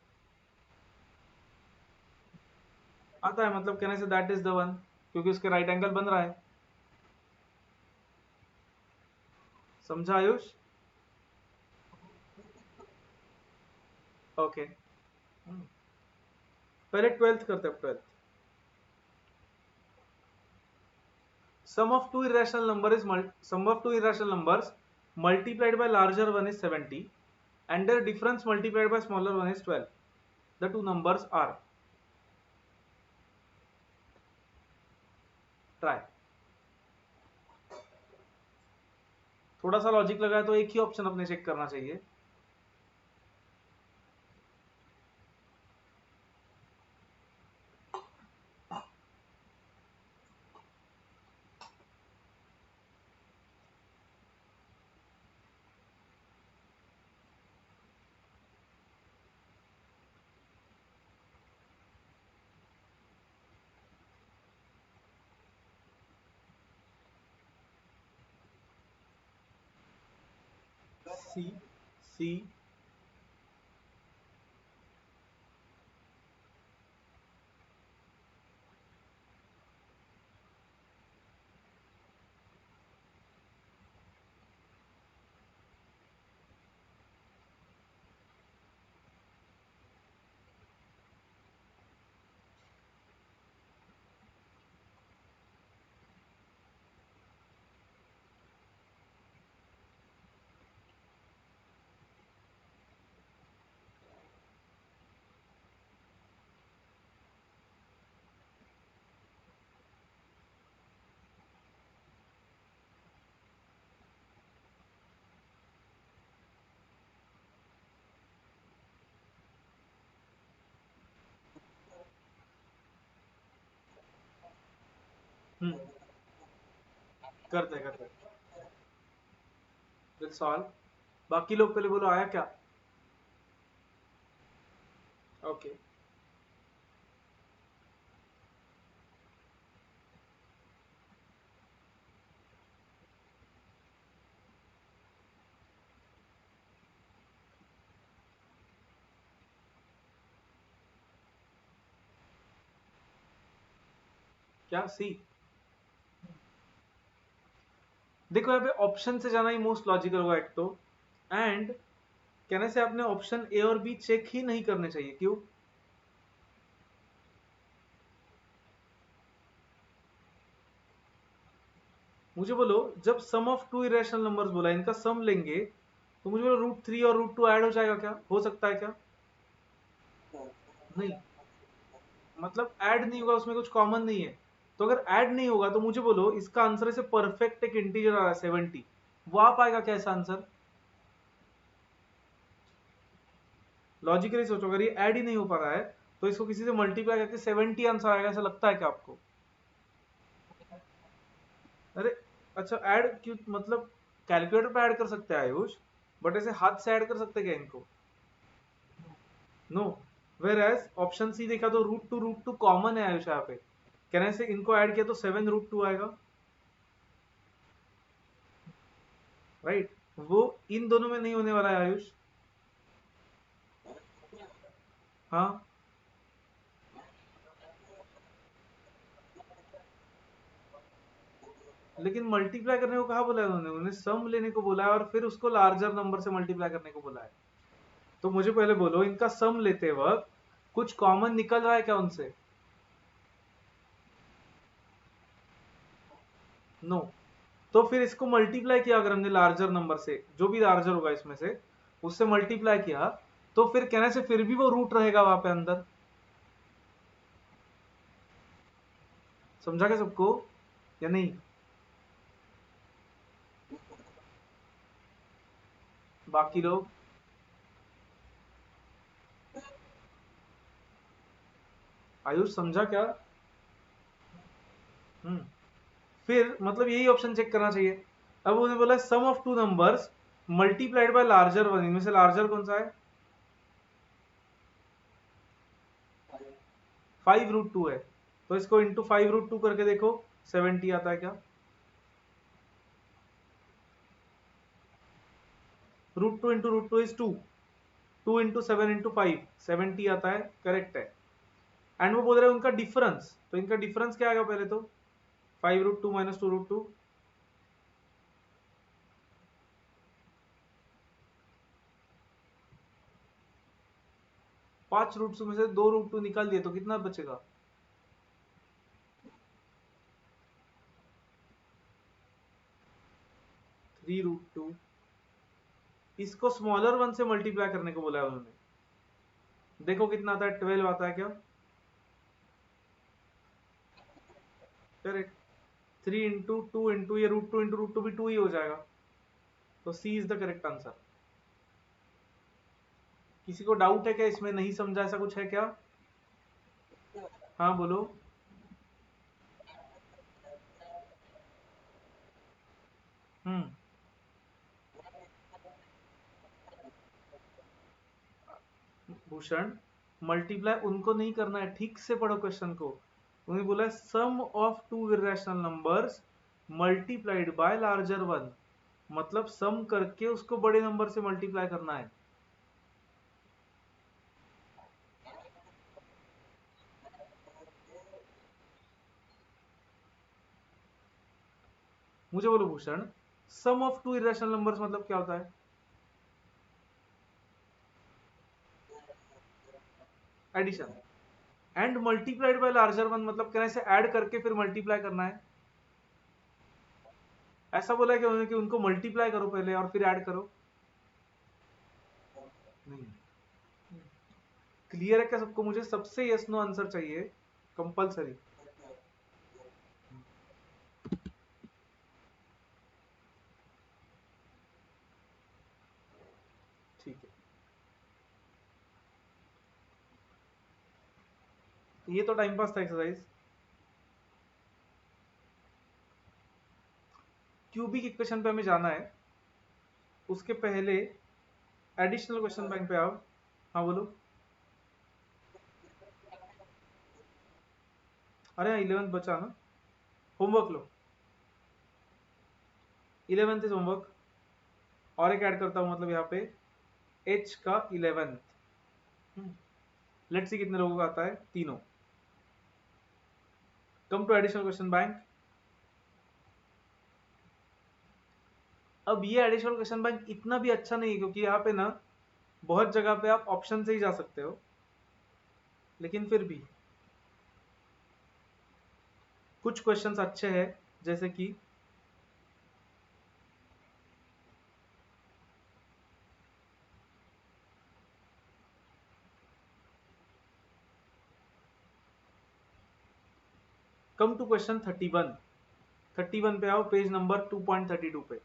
आता है, मतलब कहने say that is the one, क्योंकि उसके राइट एंगल बन रहा है। समझा आयुष? ओके, पहले 12th करते हैं, 12th। sum of two irrational number is sum of two irrational numbers multiplied by larger one is 70 and their difference multiplied by smaller one is 12. The two numbers are, try, थोड़ा सा logic लगाया तो एक ही option अपने check करना चाहिए। सी, सी, करते will solve. बाकी लोग पहले बोलो आया क्या? ओके क्या सी? देखो यहाँ पे ऑप्शन से जाना ही मोस्ट लॉजिकल होगा एक तो, एंड कहने से आपने ऑप्शन ए और बी चेक ही नहीं करने चाहिए। क्यों? मुझे बोलो, जब सम ऑफ टू इरेशनल नंबर्स बोला, इनका सम लेंगे तो मुझे बोलो √3 और √2 ऐड हो जाएगा क्या? हो सकता है क्या? नहीं, मतलब ऐड नहीं होगा, उसमें कुछ कॉमन नहीं है। तो अगर ऐड नहीं होगा तो मुझे बोलो इसका आंसर ऐसे परफेक्ट एक इंटीजर आ रहा है 70, वो आ पाएगा क्या ऐसा आंसर? लॉजिकली सोचो, अगर ये ऐड ही नहीं हो पा रहा है तो इसको किसी से मल्टीप्लाई करके 70 आंसर आएगा, ऐसा लगता है क्या आपको? अरे अच्छा, ऐड क्यों? मतलब कैलकुलेटर पे ऐड कर सकते हैं आयुष, बट ऐसे हाथ से ऐड कर सकते हैं क्या इनको? No. Whereas option C देखा तो √2 कॉमन है आयुष यहाँ पे, कहने से इनको ऐड किया तो 7 √2 आएगा, राइट? वो इन दोनों में नहीं होने वाला है आयुष। हाँ, लेकिन मल्टीप्लाई करने को कहा बोला है उन्होंने? उन्हें सम लेने को बोला है और फिर उसको लार्जर नंबर से मल्टीप्लाई करने को बोला है। तो मुझे पहले बोलो, इनका सम लेते वक्त कुछ कॉमन निकल रहा है क्या उनसे? नो। तो फिर इसको मल्टीप्लाई किया अगर हमने लार्जर नंबर से, जो भी लार्जर होगा इसमें से, उससे मल्टीप्लाई किया, तो फिर कहने से फिर भी वो रूट रहेगा वहां पे अंदर। समझा क्या सबको या नहीं? बाकी लोग? आयुष समझा क्या? हम्म। फिर मतलब यही ऑप्शन चेक करना चाहिए। अब उन्होंने बोला sum of two numbers multiplied by larger one, इनमें से लार्जर कौन सा है? 5 √2 है, तो इसको इंटू 5 √2 करके देखो 70 आता है क्या? √2 इंटू √2 इज 2, 2 इंटू 7 इंटू 5, 70 आता है, करेक्ट है। एंड वो बोल रहे हैं उनका डिफरेंस, तो इनका डिफरेंस क्या आएगा पहले तो? 5 √2 माइनस 2 √2, 5 √2 में से 2 √2 निकाल दिए तो कितना बचेगा? 3 √2। इसको स्मॉलर वन से मल्टीप्लाई करने को बोला है उन्होंने, देखो कितना आता है, 12 आता है क्या? करेक्ट। 3 इंटू 2 इंटू ये √2 इंटू √2 भी 2 ही हो जाएगा, तो सी इज द करेक्ट आंसर। किसी को डाउट है क्या इसमें? नहीं समझा ऐसा कुछ है क्या? हाँ बोलो। हम्म। भूषण, मल्टीप्लाई उनको नहीं करना है, ठीक से पढ़ो क्वेश्चन को। उन्होंने बोला sum of two irrational numbers multiplied by larger one, मतलब सम करके उसको बड़े नंबर से मल्टीप्लाई करना है। मुझे बोलो Bhushan, sum of two irrational numbers मतलब क्या होता है? Addition. And multiplied by larger one मतलब कहने से ऐड करके फिर मल्टीप्लाई करना है, ऐसा बोला है कि उन्होंने कि उनको मल्टीप्लाई करो पहले और फिर ऐड करो? नहीं। क्लियर है क्या सबको? मुझे सबसे यस नो आंसर चाहिए, कंपलसरी। ठीक है, ये तो टाइम पास था एक्सरसाइज। क्यूबिक इक्वेशन पे हमें जाना है, उसके पहले एडिशनल क्वेश्चन बैंक पे आओ। हाँ बोलो। अरे हाँ 11th बचा ना, homework low, 11th is homework. और एक ऐड करता हूँ, मतलब यहाँ पे h का 11th। लेट्स सी कितने लोगों का आता है, तीनों। Come to additional question bank. अब ये एडिशनल क्वेश्चन बैंक इतना भी अच्छा नहीं है, क्योंकि यहाँ पे ना बहुत जगह पे आप ऑप्शन से ही जा सकते हो, लेकिन फिर भी कुछ क्वेश्चंस अच्छे हैं, जैसे कि कम टू क्वेश्चन 31 पे आओ, पेज नंबर 2.32 पे।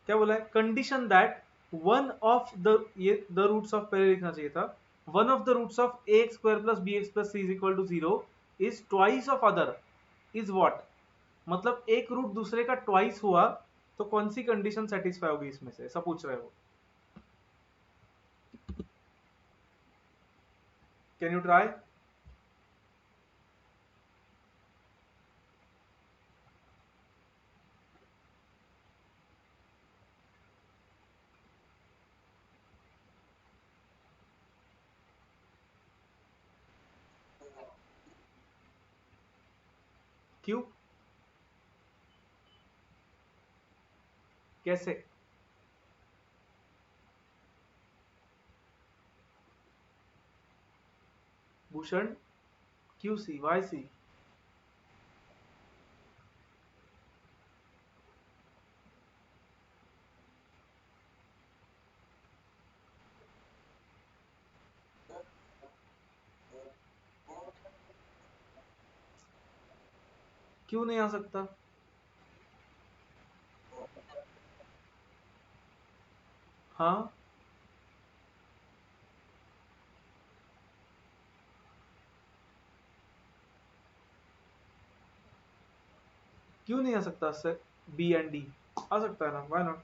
क्या बोला है, condition that one of the, ये द रूट्स ऑफ पहले लिखना चाहिए था, one of the roots of a x square plus B x plus c is equal to 0 is twice of other is what. मतलब एक रूट दूसरे का twice हुआ तो कौन सी कंडीशन सेटिस्फाई होगी इसमें से, ऐसा पूछ रहे हो। Can you try. क्यों, कैसे। Bhushan, Q C Y C. क्यों नहीं आ सकता। हाँ, क्यों नहीं आ सकता सर, बी एंड डी आ सकता है ना, व्हाई नॉट।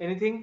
एनीथिंग?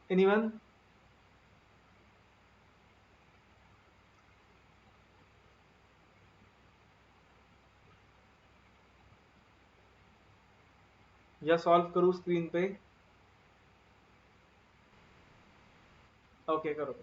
एनीवन? या सॉल्व करूँ स्क्रीन पे? ओके करो।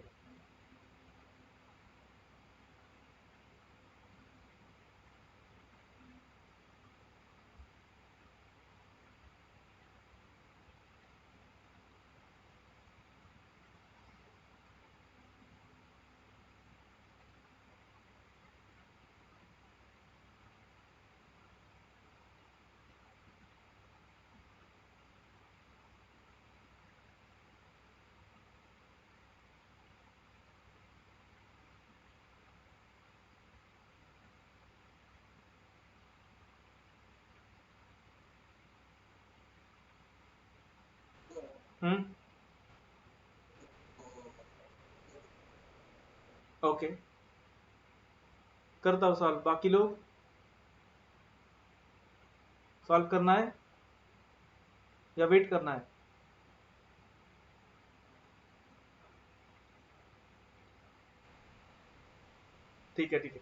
हम्म, ओके करता हूँ सॉल्व। बाकी लोग सॉल्व करना है या वेट करना है? ठीक है ठीक है,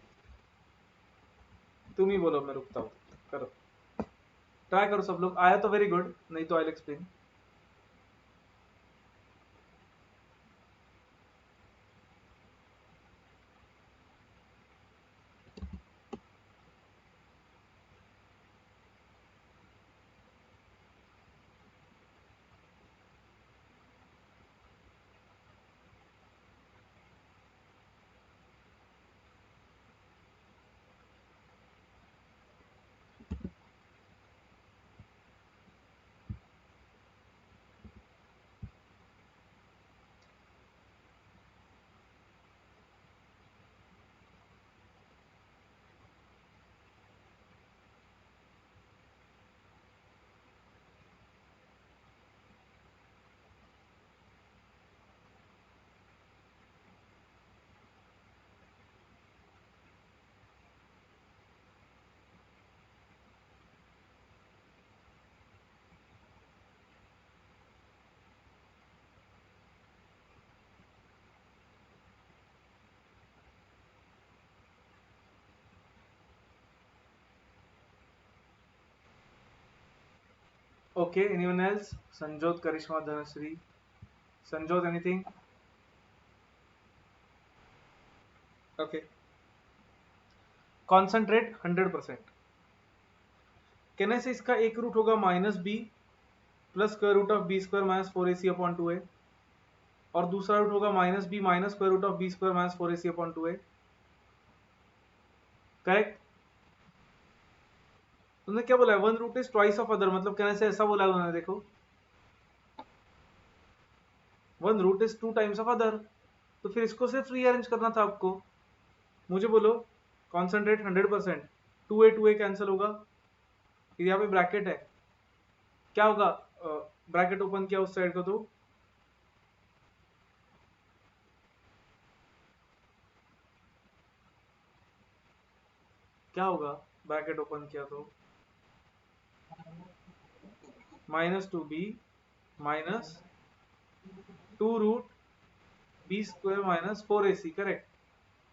तुम ही बोलो, मैं रुकता हूँ। करो, ट्राई करो सब लोग। आया तो वेरी गुड, नहीं तो I explain. Okay, anyone else? Sanjot, Karishma, Dhanashree? Sanjot anything? Okay, concentrate 100%। कहने से इसका एक रूट होगा minus B plus square root of B square minus 4ac/2a, और दूसरा रूट होगा minus B minus square root of B square minus 4ac/2a। Correct? तुमने क्या बोला है, one root is twice of other, मतलब कहने से ऐसा बोला है उन्होंने, देखो one root is two times of other, तो फिर इसको सिर्फ रीअरेंज करना था आपको। मुझे बोलो कॉन्सेंट्रेट 100%, टू ए कैंसिल होगा, फिर यहाँ पे ब्रैकेट है, क्या होगा, ब्रैकेट ओपन किया उस साइड को तो क्या होगा, ब्रैकेट ओपन किया तो -2b minus 2 root b square minus 4ac, correct.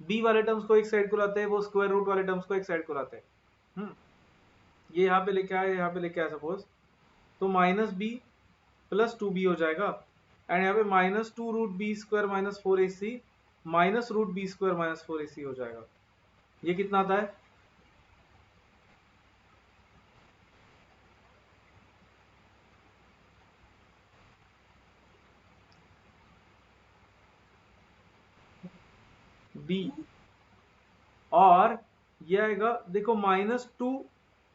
B वाले टर्म्स को एक साइड को लाते हैं, वो स्क्वायर रूट वाले टर्म्स को एक साइड को लाते हैं। ये यहाँ पे लेके आया, यहाँ पे लेके आया सपोज, तो -b प्लस 2b हो जाएगा, एंड यहाँ पे -2 root b square minus 4ac -root b square minus 4ac हो जाएगा। ये कितना आता है, b, और ये आएगा देखो -2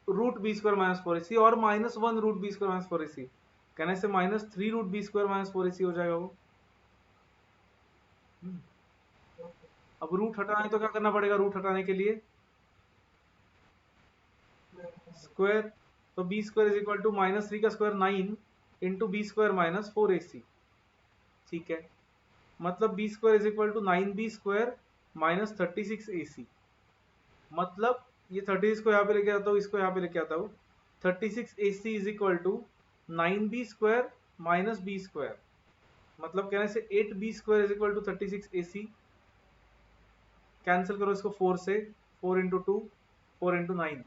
root b square minus 4ac और -1 root b square minus 4ac, कहने से -3 root b square minus 4ac हो जाएगा वो। अब रूट हटाना है तो क्या करना पड़ेगा, रूट हटाने के लिए स्क्वायर, तो b square is equal to -3 का square 9 into b square minus 4ac, ठीक है। मतलब B square is equal to 9b square minus 36ac, मतलब ये 36 को यहाँ पे लेके आता हूँ, इसको यहाँ पे लेके आता हूँ, 36ac is equal to 9b square minus b square, मतलब कहने से 8b square is equal to 36ac, cancel करो इसको 4 से, 4 इंटू 2 4 इंटू 9,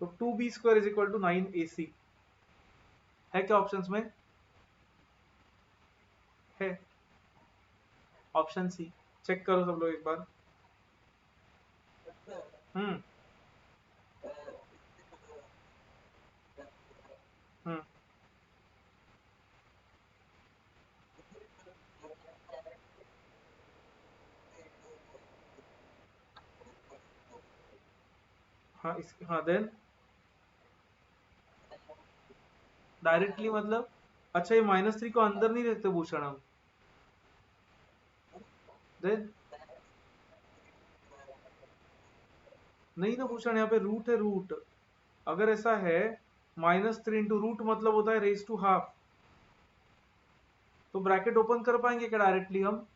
तो 2b square is equal to 9ac, है क्या ऑप्शंस में, है ऑप्शन सी, चेक करो सब लोग एक बार। हम्म हम्म हाँ इस हाँ देन डायरेक्टली मतलब, अच्छा ये -3 को अंदर नहीं देखते भूषण हम, देन नहीं ना भूषण, यहाँ पे रूट है, रूट अगर ऐसा है -3 इंटू रूट मतलब होता है रेज टू हाफ, तो ब्रैकेट ओपन कर पाएंगे क्या डायरेक्टली हम,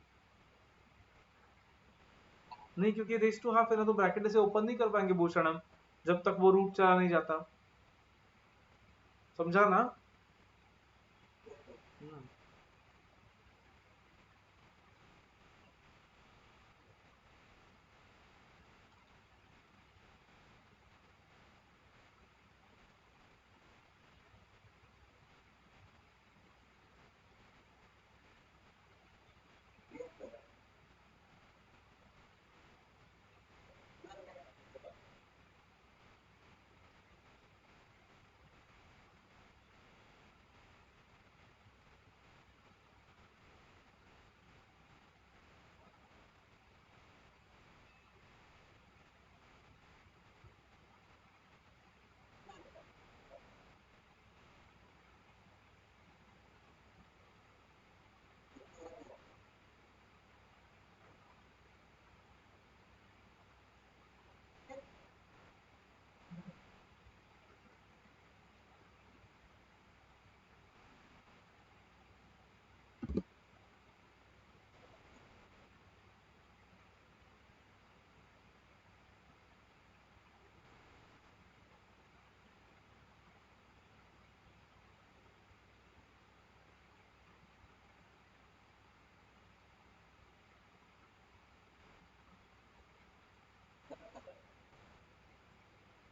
नहीं क्योंकि रेज टू हाफ है ना, तो ब्रैकेट ऐसे ओपन नहीं कर पाएंगे भूषण हम, जब तक वो रूट चला नहीं जाता, समझा ना। हम्म।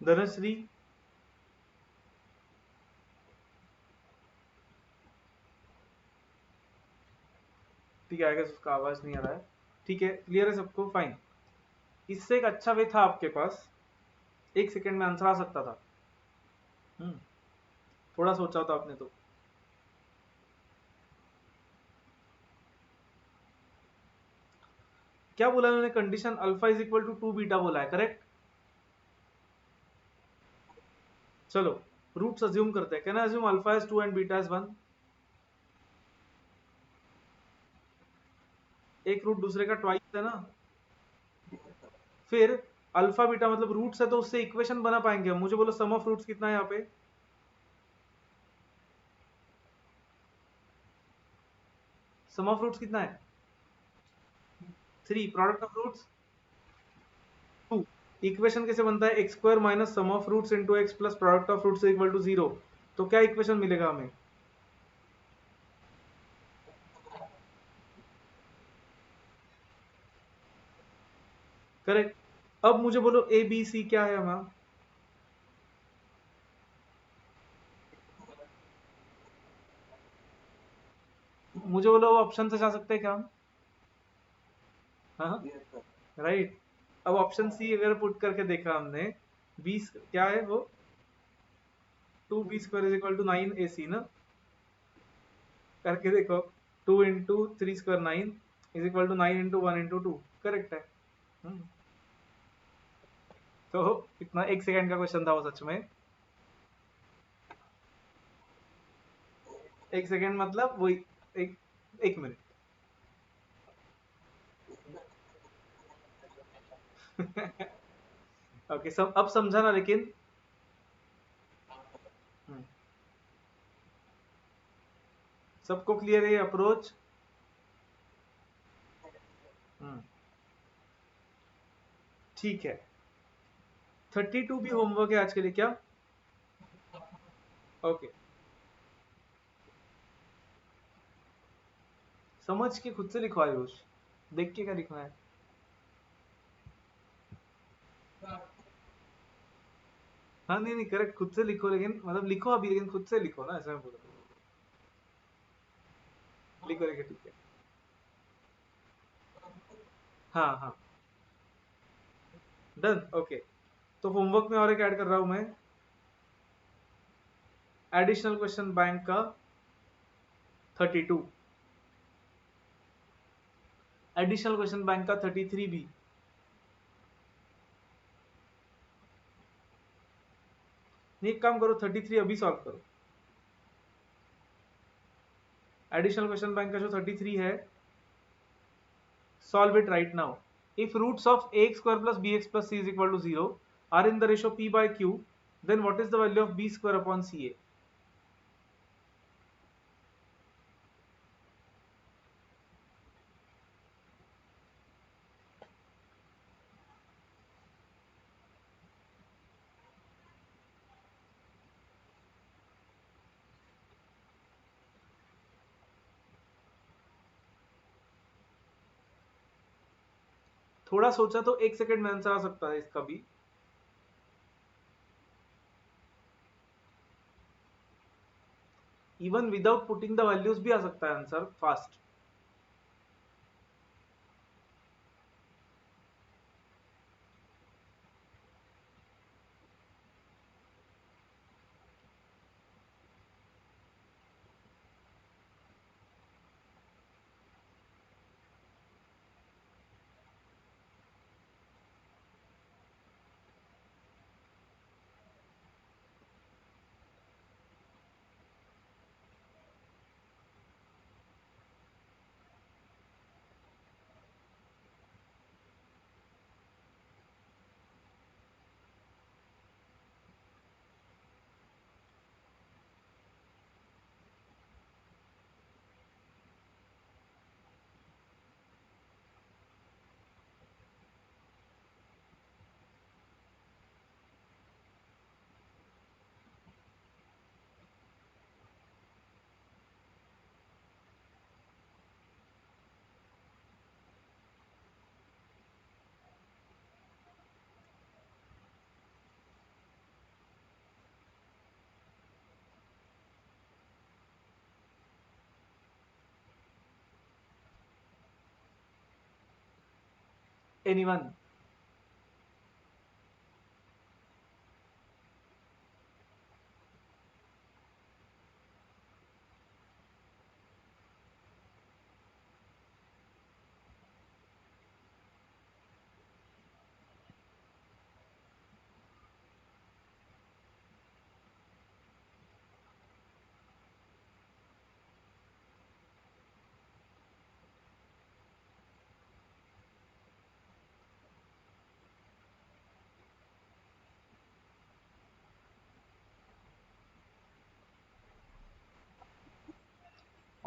धनश्री, ठीक है, आगे उसका आवाज नहीं आ रहा है, ठीक है, क्लियर है सबको, फाइन। इससे एक अच्छा वे था आपके पास, 1 सेकंड में आंसर आ सकता था। हम्म थोड़ा सोचा था आपने तो। क्या बोला उन्होंने, condition alpha is equal to 2 beta बोला है, करेक्ट। चलो रूट्स अज्यूम करते हैं। Can I assume alpha is 2 and beta is 1? एक रूट दूसरे का ट्वाइस है ना। फिर अल्फा बीटा मतलब रूट्स है तो उससे इक्वेशन बना पाएंगे हम। मुझे बोलो सम ऑफ रूट्स कितना है यहाँ पे? सम ऑफ रूट्स कितना है? 3। Product of roots 2। इक्वेशन कैसे बनता है? X square minus sum of roots into x plus product of roots equal to 0। तो क्या इक्वेशन मिलेगा हमें? करेक्ट। अब मुझे बोलो ए बी सी क्या है हमारा? मुझे बोलो ऑप्शन से जा सकते हैं क्या हम? हाँ राइट। अब ऑप्शन सी अगर पुट करके देखा हमने, 20 क्या है वो? 2b² is equal to 9ac ना। करके देखो। 2 into 3² 9 is equal to 9 into 1 into 2। Correct है। हम्म, तो इतना 1 सेकंड का क्वेश्चन था वो सच में। 1 सेकंड मतलब वही एक 1 मिनट। ओके सब अब समझा ना लेकिन। हम्म, सबको क्लियर है ये अप्रोच? ठीक है। 32 भी होमवर्क है आज के लिए क्या? ओके। समझ के खुद से लिखो आयुष, देख के क्या लिखना है? हाँ नहीं नहीं करेक्ट, खुद से लिखो लेकिन मतलब लिखो अभी, लेकिन खुद से लिखो ना, ऐसा मैं बोल रहा हूँ। लिखो लिखो ठीक है। हाँ हाँ डन ओके। तो होमवर्क में और एक ऐड कर रहा हूँ मैं, एडिशनल क्वेश्चन बैंक का 32, एडिशनल क्वेश्चन बैंक का 33 भी। नहीं एक काम करो 33 अभी सॉल्व करो। एडिशनल क्वेश्चन बैंक का जो 33 है, solve it right now. If roots of ax square plus bx plus c is equal to 0 are in the ratio p by q, then what is the value of b square upon ca? थोड़ा सोचा तो 1 second में answer आ सकता है इसका भी। Even without putting the values भी आ सकता है answer fast. Anyone?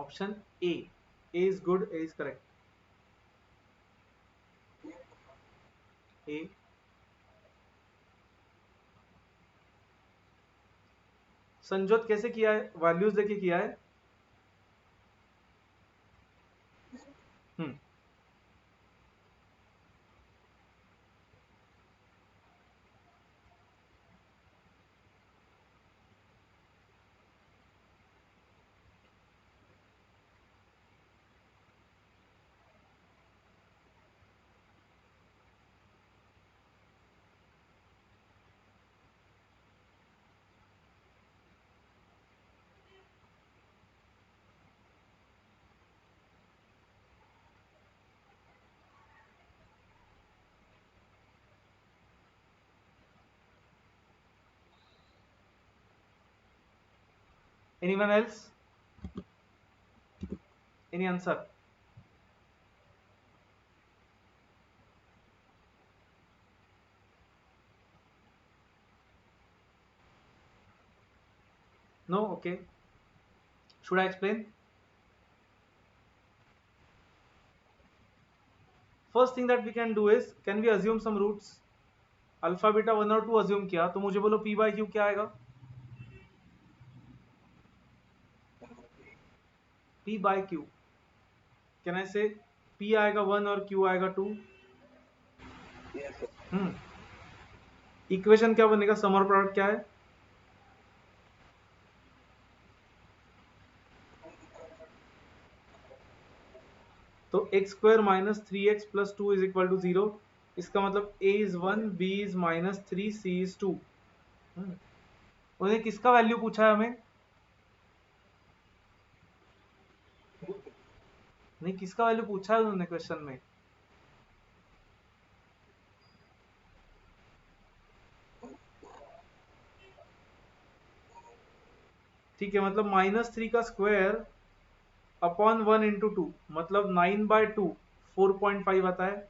Option A is good, A is correct. A. Sanjot कैसे किया है? वैल्यूज देके किया है। Hmm. Anyone else? Any answer? No? Okay. Should I explain? First thing that we can do is, can we assume some roots? Alpha beta 1 और 2 assume किया, तो मुझे बोलो p बाई क्यू क्या आएगा? p by Q, can I से p आएगा 1 और q आएगा 2? इक्वेशन क्या बनेगा? सम और प्रोडक्ट क्या है? तो x square minus 3x plus 2 is equal to 0। इसका मतलब a is 1, b is minus 3, c is 2। उन्हें किसका वैल्यू पूछा है हमें? नहीं, किसका वैल्यू पूछा है उन्होंने क्वेश्चन में? ठीक है, मतलब -3 का स्क्वायर अपॉन 1 इंटू 2, मतलब 9/2 4.5 आता है।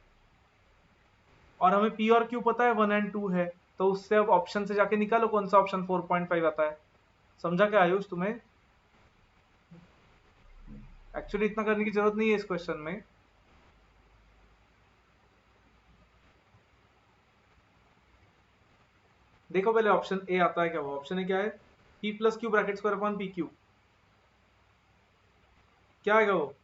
और हमें p और q पता है 1 एंड 2 है, तो उससे अब ऑप्शन से जाके निकालो कौन सा ऑप्शन 4.5 आता है। समझा क्या आयुष तुम्हें? एक्चुअली इतना करने की जरूरत नहीं है इस क्वेश्चन में। देखो पहले ऑप्शन ए आता है क्या? वो ऑप्शन ए क्या है? p plus Q bracket square upon P Q. क्या आएगा वो?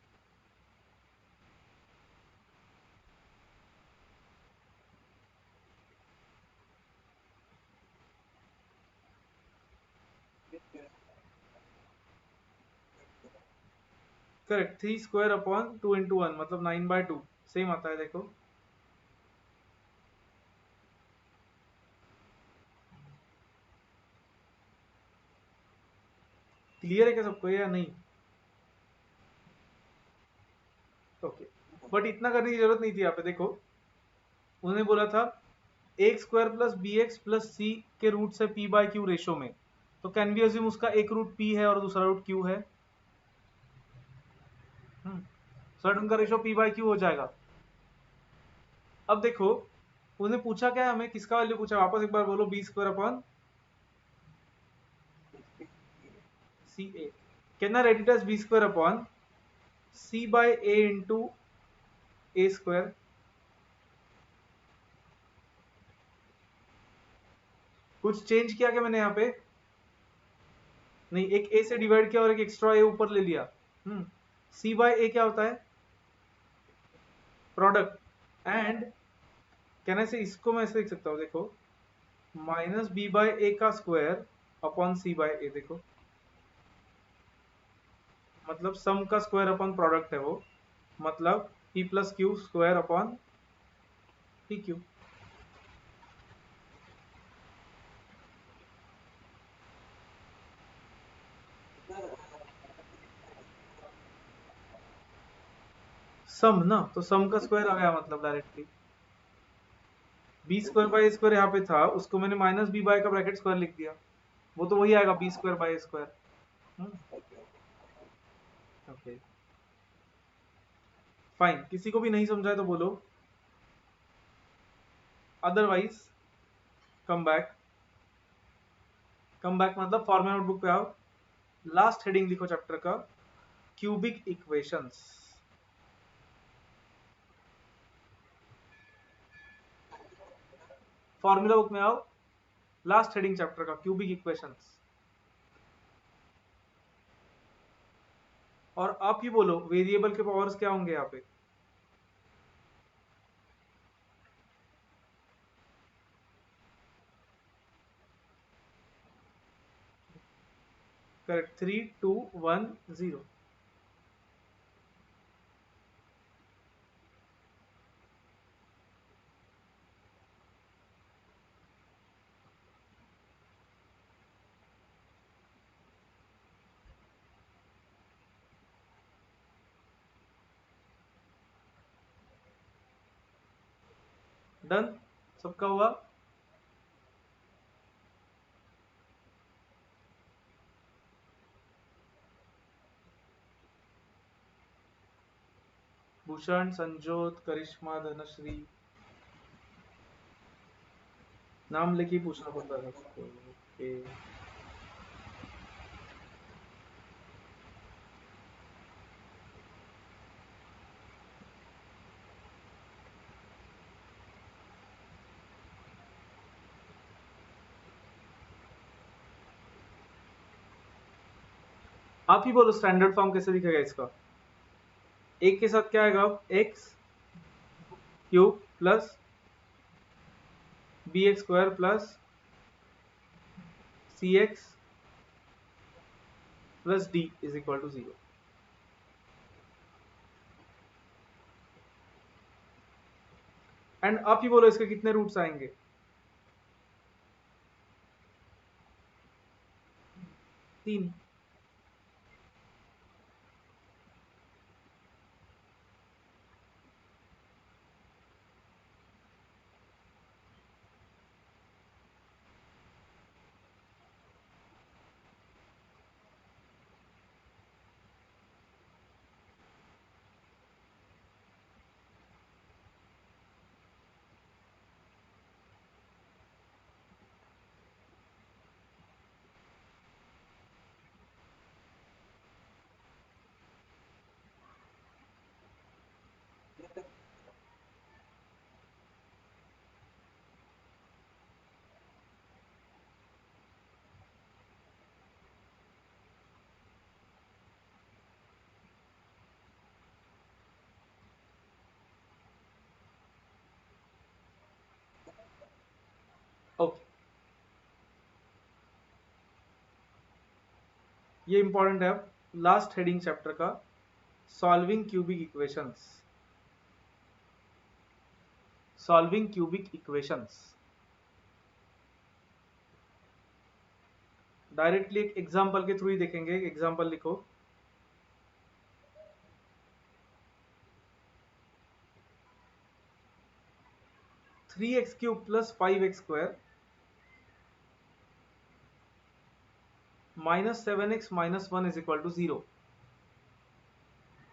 करेक्ट, 3 स्क्वायर अपॉन 2 इंटू 1, मतलब 9/2 सेम आता है। देखो क्लियर है क्या सबको या नहीं? ओके, बट इतना करने की जरूरत नहीं थी यहाँ पे। देखो उन्होंने बोला था x square plus B x plus C के रूट से पी बाय क्यू रेशो में, तो कैन बी अज्यूम उसका एक रूट पी है और दूसरा रूट क्यू है। सर उनका रेशो पी बाय क्यू हो जाएगा। अब देखो उन्हें पूछा क्या है हमें, किसका वैल्यू पूछा? वापस एक बार बोलो, b square upon c a. Can I write it as b square upon c by a into a square. कुछ चेंज किया क्या मैंने यहाँ पे? नहीं, एक ए से डिवाइड किया और एक एक्स्ट्रा ए ऊपर ले लिया। सी बाय ए क्या होता है? प्रोडक्ट। एंड कैन आई से, इसको मैं ऐसे लिख सकता हूँ, देखो माइनस बी बाय ए का स्क्वायर अपॉन सी बाय ए। देखो मतलब सम का स्क्वायर अपॉन प्रोडक्ट है वो, मतलब P plus Q square upon P Q. Sum ना, तो सम का स्क्वायर आ गया, मतलब directly B square by square यहाँ पे था, उसको मैंने माइनस बी बाय का ब्रैकेट स्क्वायर लिख दिया, वो तो वही आएगा B square by square. Okay fine, किसी को भी नहीं समझा है तो बोलो, otherwise come back. Come back मतलब फॉर्मल नोटबुक पे आओ, लास्ट हेडिंग लिखो चैप्टर का, क्यूबिक इक्वेशंस। फॉर्मूला बुक में आओ, लास्ट हेडिंग चैप्टर का क्यूबिक इक्वेशंस। और आप ही बोलो वेरिएबल के पावर्स क्या होंगे यहाँ पे। करेक्ट, 3 2 1 0। डन, सबका हुआ। भूषण, संजोत, करिश्मा, धनश्री, नाम लेके ही पूछना पड़ता है सबको। ओके, आप ही बोलो स्टैंडर्ड फॉर्म कैसे दिखेगा इसका। एक के साथ क्या आएगा, x cube plus B x square plus c x plus d is equal to 0। And आप ही बोलो इसके कितने रूट्स आएंगे। 3। ओके, ये इंपॉर्टेंट है। लास्ट हेडिंग चैप्टर का solving cubic equations. Solving cubic equations directly एक एग्जांपल के थ्रू ही देखेंगे। एक एग्जांपल लिखो, 3x cube plus 5x square minus 7x minus 1 is equal to 0।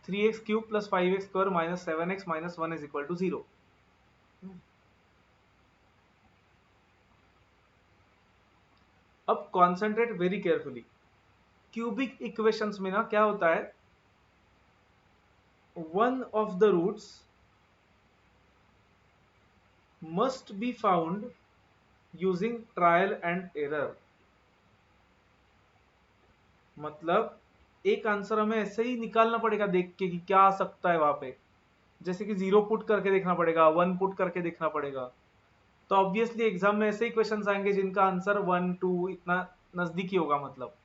3x cube plus 5x square minus 7x minus 1 is equal to 0। अब concentrate very carefully. Cubic equations में ना क्या होता है, one of the roots must be found using trial and error. मतलब एक answer हमें ऐसे ही निकालना पड़ेगा देख के कि क्या आ सकता है वहां पे। जैसे कि 0 पुट करके देखना पड़ेगा, 1 पुट करके देखना पड़ेगा। तो ऑब्वियसली एग्जाम में ऐसे ही क्वेश्चंस आएंगे जिनका आंसर 1 2 इतना नजदीकी होगा। मतलब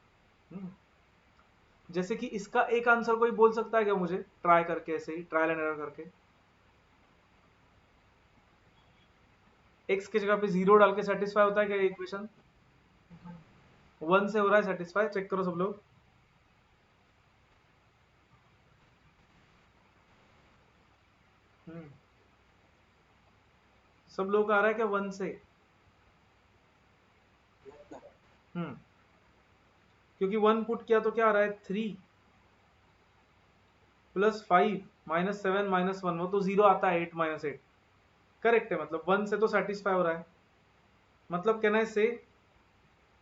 जैसे कि इसका एक आंसर कोई बोल सकता है क्या मुझे, ट्राई करके, ऐसे ही ट्रायल एंड एरर करके। एक्स की जगह पे 0 डाल के सेटिस्फाई होता है क्या ये इक्वेशन? 1 से हो रहा है सेटिस्फाई, चेक करो सब लोग। सब लोग का आ रहा है क्या 1 से? हम्म क्योंकि 1 पुट किया तो क्या आ रहा है, 3 प्लस 5 माइनस 7 माइनस 1, वो तो 0 आता है, 8 माइनस 8। करेक्ट है, मतलब 1 से तो सेटिस्फाई हो रहा है। मतलब can I say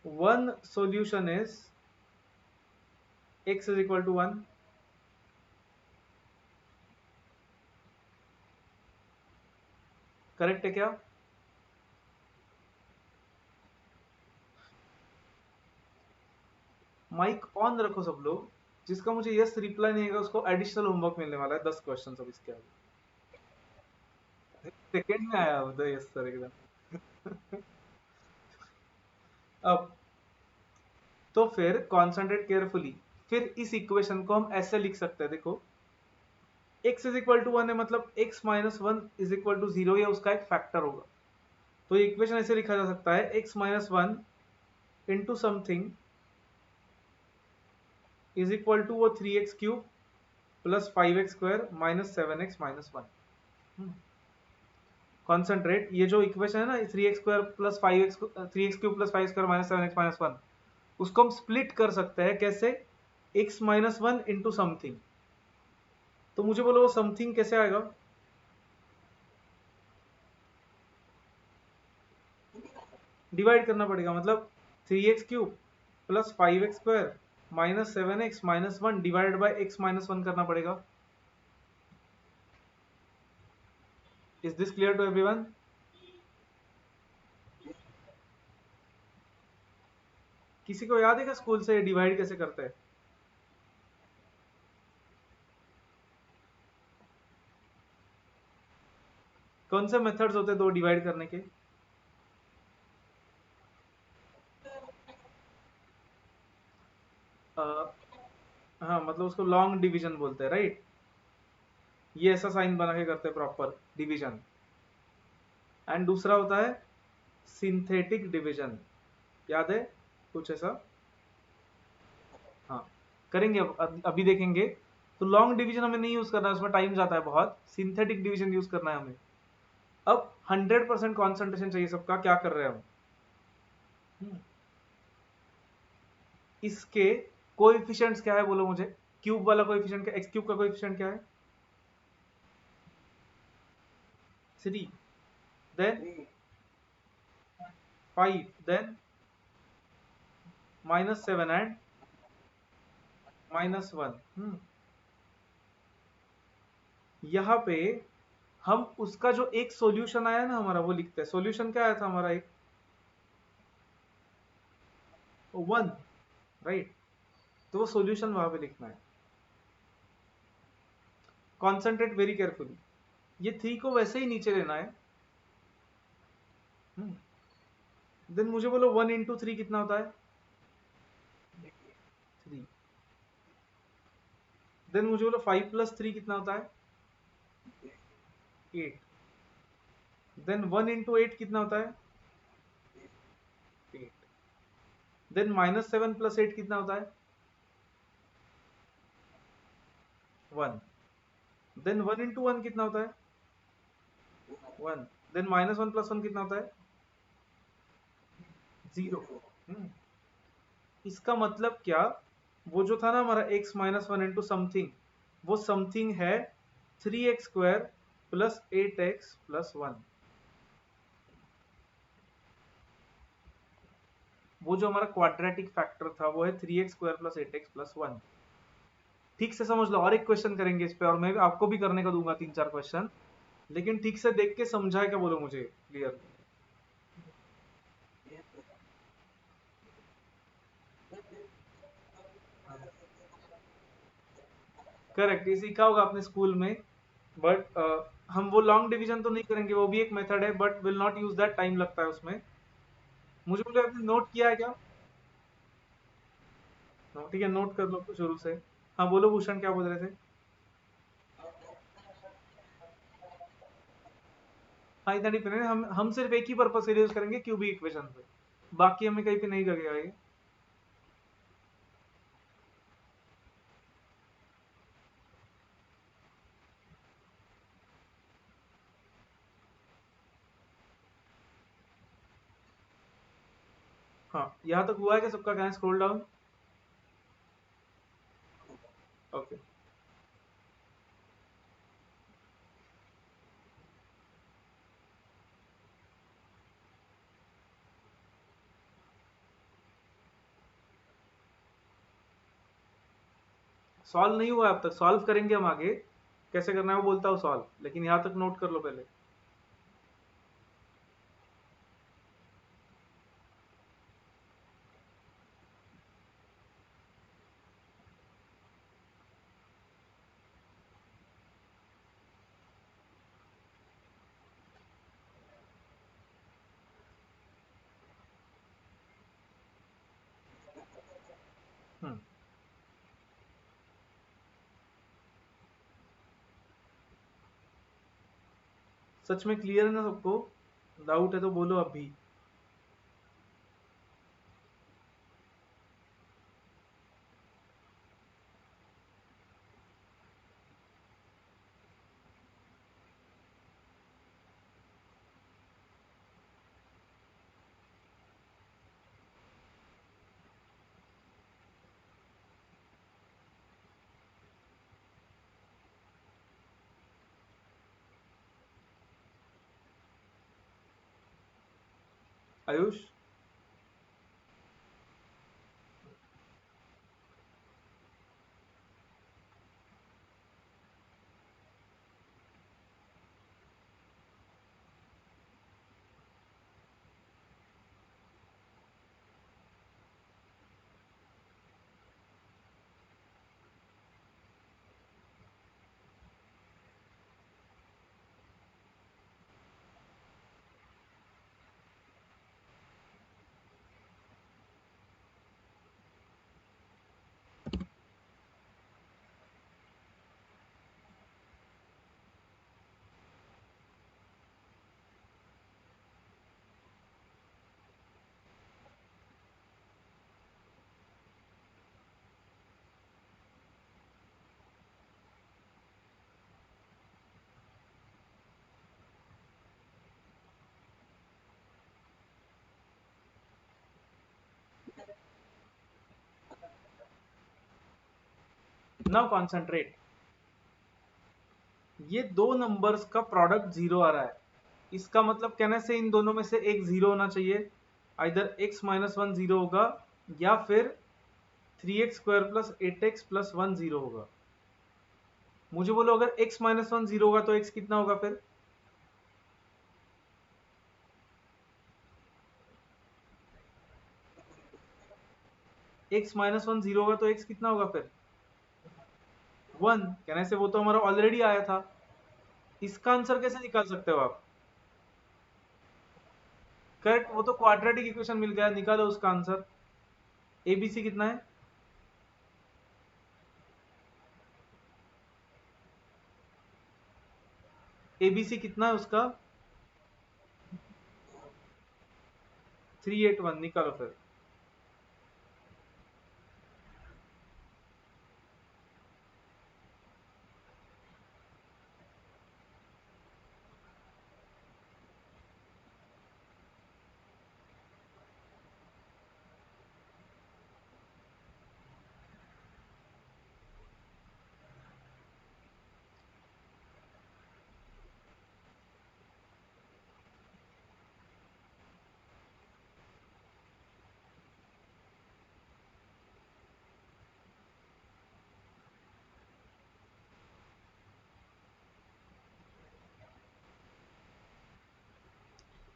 one solution is x is equal to 1। Correct है क्या? माइक ऑन रखो सब लोग। जिसका मुझे यस रिप्लाई नहीं आएगा उसको एडिशनल होमवर्क मिलने वाला है 10 क्वेश्चन अब इसके आगे। सेकंड में आया वो तो यस सर एकदम। अब तो फिर कॉन्सेंट्रेट केयरफुली। फिर इस इक्वेशन को हम ऐसे लिख सकते हैं, देखो x इज इक्वल टू 1 है, मतलब x minus one is equal to 0 या उसका एक फैक्टर होगा। तो ये इक्वेशन ऐसे लिखा जा सकता है x minus one into something is equal to वो 3x cube plus 5x square minus 7x minus one. Concentrate, ये जो इक्वेशन है ना 3x square plus 5x, 3x cube plus 5 square minus 7x minus one, उसको हम split कर सकते हैं कैसे? x minus one into something. तो मुझे बोलो वो समथिंग कैसे आएगा? डिवाइड करना पड़ेगा, मतलब 3x cube plus 5x square minus 7x minus one divide by x minus one करना पड़ेगा। Is this clear to everyone? किसी को याद है क्या स्कूल से डिवाइड कैसे करते हैं? कौन से मेथड्स होते हैं दो डिवाइड करने के? हाँ, मतलब उसको लॉन्ग डिवीजन बोलते हैं, राइट? ये ऐसा साइन बना के करते हैं प्रॉपर डिवीजन। एंड दूसरा होता है सिंथेटिक डिवीजन, याद है कुछ ऐसा? हाँ, करेंगे अभी देखेंगे। तो लॉन्ग डिवीजन हमें नहीं यूज करना है, उसमें टाइम जाता है बहुत। सिंथेटिक डिवीजन यूज करना है हमें। अब 100% कॉन्सेंट्रेशन चाहिए सबका, क्या कर रहे हैं हम? हम्म, इसके कोएफिशिएंट्स क्या है बोलो मुझे? क्यूब वाला कोएफिशिएंट क्या, एक्स क्यूब का कोएफिशिएंट क्या है? 3, then 5, then minus 7 and minus one. यहाँ पे हम उसका जो एक सॉल्यूशन आया ना हमारा वो लिखते हैं। सॉल्यूशन क्या आया था हमारा? एक 1, राइट? तो वो सॉल्यूशन वहां पे लिखना है। Concentrate very carefully. ये 3 को वैसे ही नीचे लेना है। देन मुझे बोलो 1 इंटू थ्री कितना होता है? 3। देन मुझे बोलो 5 प्लस 3 कितना होता है? 8। देन 1 इंटू एट कितना होता है? 8। देन माइनस 7 प्लस 8 कितना होता है? 1। देन 1 इंटू वन कितना होता है? 1। देन माइनस 1 प्लस 1 कितना होता है? 0। इसका मतलब क्या? वो जो था ना हमारा x minus one into something, वो समथिंग है 3x square plus 8x plus one. वो जो हमारा क्वाड्रेटिक फैक्टर था वो है 3x square plus 8x plus one. ठीक से समझ लो, और एक क्वेश्चन करेंगे इस पे, और मैं आपको भी करने का दूंगा 3-4 क्वेश्चन, लेकिन ठीक से देख के समझाए क्या बोलो मुझे क्लियर। करेक्ट, ये सीखा होगा आपने स्कूल में। बट हम वो लॉन्ग डिवीजन तो नहीं करेंगे, वो भी एक मेथड है, but will not use that, time लगता है उसमें। मुझे बोले आपने नोट किया है क्या? ठीक है, नोट कर लो शुरू से। हाँ बोलो भूषण, क्या बोल रहे थे? हाँ, इतना डिपेंडेंट, हम सिर्फ एक ही पर्पस के लिए यूज करेंगे, क्यूबिक इक्वेशन पे। बाकी हमें कहीं पे नहीं लगेगा ये। हाँ, यहाँ तक हुआ है क्या सबका? कहाँ स्क्रॉल डाउन? ओके। सॉल्व नहीं हुआ अब तक, सॉल्व करेंगे हम आगे। कैसे करना है वो बोलता हूँ सॉल्व, लेकिन यहाँ तक नोट कर लो पहले। सच में क्लियर है ना सबको? डाउट है तो बोलो अभी। Ayush, now concentrate. ये दो नंबर्स का प्रोडक्ट जीरो आ रहा है, इसका मतलब कहने से इन दोनों में से एक जीरो होना चाहिए। Either x minus one zero होगा या फिर 3x² plus 8x plus one zero होगा। मुझे बोलो अगर x माइनस वन जीरो होगा तो x कितना होगा फिर? x माइनस वन जीरो होगा तो x कितना होगा फिर? वन। कहने से वो तो हमारा ऑलरेडी आया था। इसका आंसर कैसे निकाल सकते हो आप? करेक्ट, वो तो क्वाड्रेटिक इक्वेशन मिल गया, निकालो उसका आंसर। एबीसी कितना है? एबीसी कितना है उसका? 381, निकालो फिर।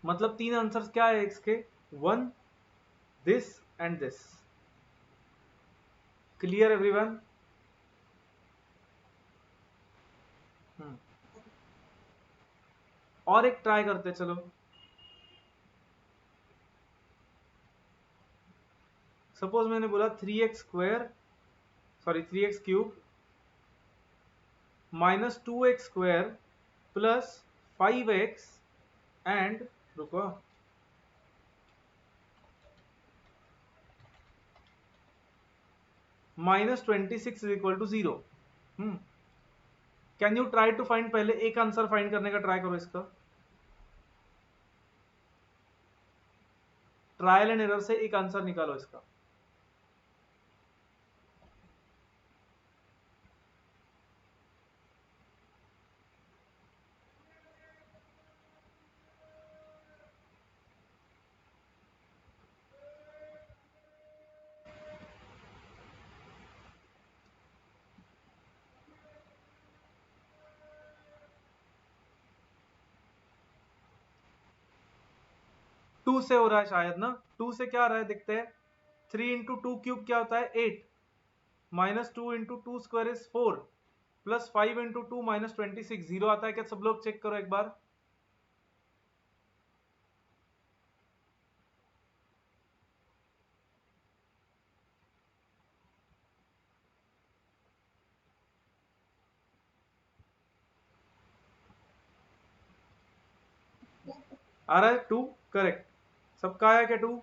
मतलब तीन आंसर्स क्या है एक्स के? One, this and this. Clear everyone? और एक ट्राई करते चलो। सपोज मैंने बोला 3x² sorry 3x³ minus 2x² plus 5x and, रुको, -26 is equal to 0। Can you try to find, पहले एक आंसर फाइंड करने का ट्राई करो इसका। ट्रायल एंड एरर से एक आंसर निकालो इसका। 2 से हो रहा है शायद ना। 2 से क्या आ रहा है देखते हैं। 3 इंटू टू क्यूब क्या होता है? 8, minus 2 into two square is 4, plus 5 into two -26, zero आता है क्या? सब लोग चेक करो एक बार। आ रहा है 2, करेक्ट। सबका आया क्या 2?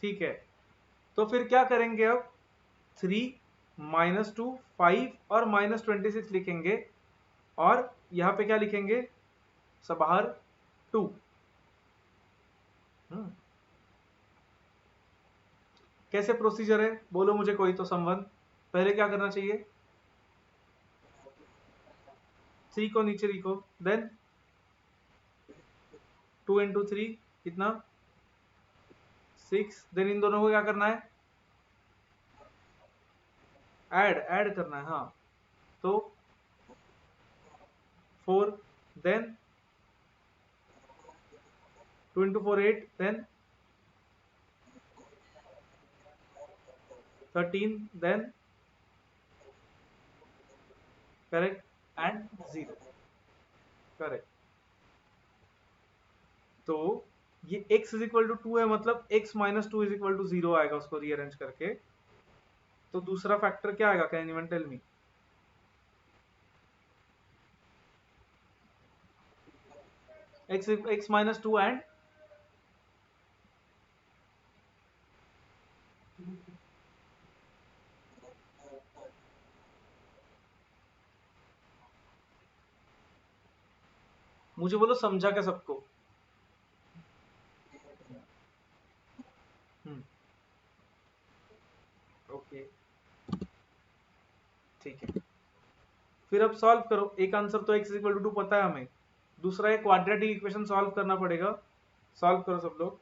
ठीक है, तो फिर क्या करेंगे अब, 3 -2 5 और -26 लिखेंगे, और यहाँ पे क्या लिखेंगे, सब बाहर 2। कैसे प्रोसीजर है बोलो मुझे कोई तो संबंध। पहले क्या करना चाहिए, 3 को नीचे लिखो, देन 2 इंटू 3 कितना, 6। देन इन दोनों को क्या करना है, ऐड ऐड करना है, हाँ। तो 4, then 2 into 4 8, then 13, then correct, and 0, correct. तो ये x इज इक्वल टू 2 है, मतलब x minus 2 is equal to 0 आएगा उसको रीअरेंज करके। तो दूसरा फैक्टर क्या आएगा, can anyone tell me. x minus 2 and मुझे बोलो समझा क्या सबको। ओके, ठीक है। फिर अब सॉल्व करो, एक आंसर तो x इक्वल टू 2 पता है हमें, दूसरा एक क्वाड्रेटिक इक्वेशन सॉल्व करना पड़ेगा। सॉल्व करो सब लोग।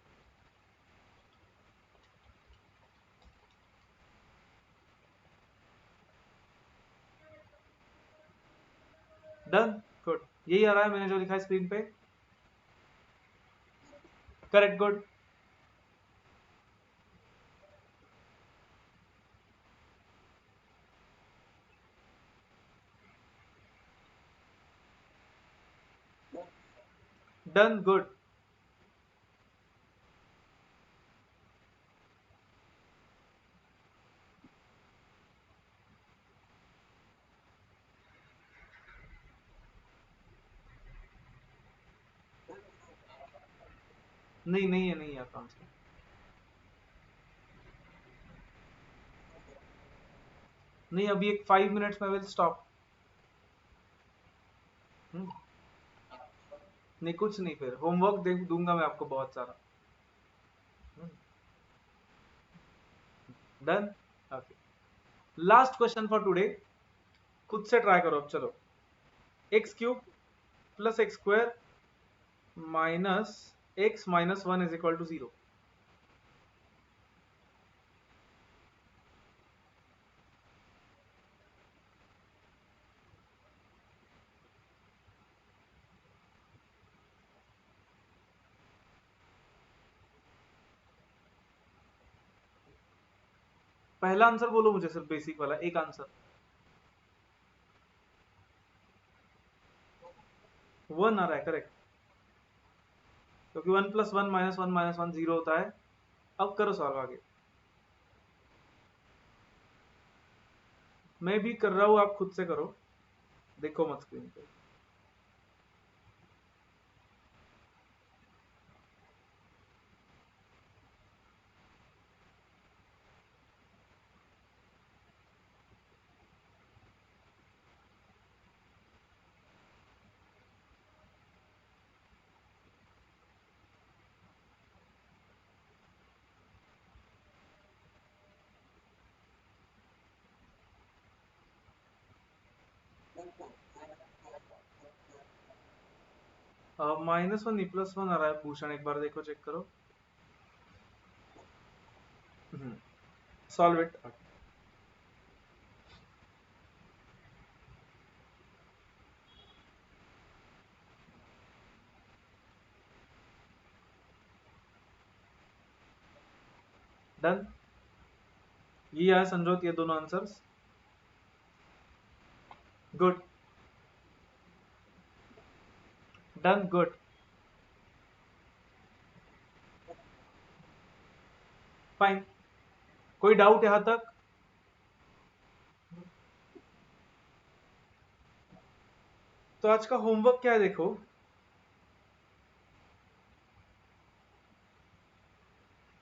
Done, good. यही आ रहा है मैंने जो लिखा है स्क्रीन पे, करेक्ट, गुड। Done, good. नहीं नहीं है, नहीं है आंसर। नहीं, अभी एक 5 मिनट्स में विल स्टॉप। नहीं कुछ नहीं, फिर होमवर्क दे दूंगा मैं आपको बहुत सारा। Done, okay. Last question for today, खुद से ट्राई करो अब, चलो। X cube plus x square minus x minus 1 is equal to 0। पहला आंसर बोलो मुझे, सिर्फ बेसिक वाला एक आंसर। 1 आ रहा है, करेक्ट, क्योंकि 1 प्लस 1 माइनस 1 0 होता है। अब करो सॉल्व आगे। मैं भी कर रहा हूं, आप खुद से करो, देखो मत स्क्रीन पे। -1 नहीं, +1 आ रहा है भूषण, एक बार देखो, चेक करो। Solve it. डन, ये है संजोत, ये दोनों answers. Good, done, good. Fine, कोई डाउट यहां तक। तो आज का होमवर्क क्या है देखो,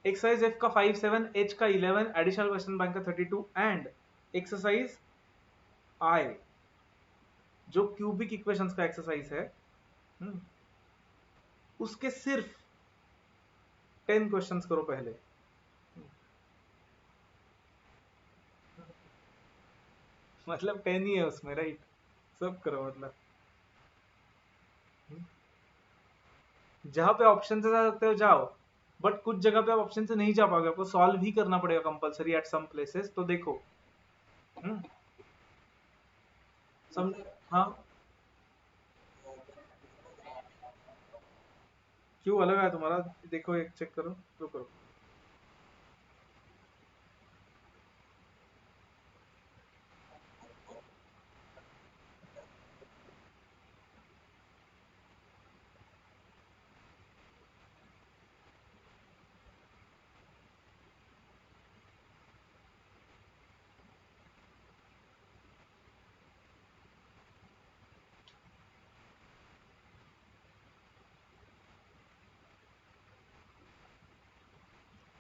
एक्सरसाइज एफ का 5-7, एच का 11, एडिशनल क्वेश्चन बैंक का 32 एंड एक्सरसाइज आई जो क्यूबिक इक्वेशंस का एक्सरसाइज है, हम्म, उसके सिर्फ 10 क्वेश्चंस करो पहले। मतलब 10 ही है उसमें, राइट? सब करो मतलब। जहां पे ऑप्शन से जा सकते हो जाओ, बट कुछ जगह पे आप ऑप्शन से नहीं जा पाओगे, आपको सॉल्व ही करना पड़ेगा कंपलसरी एट सम प्लेसेस। तो देखो, हम्म, सम हाँ, क्यों अलग है तुम्हारा? देखो एक चेक करो, तो करो।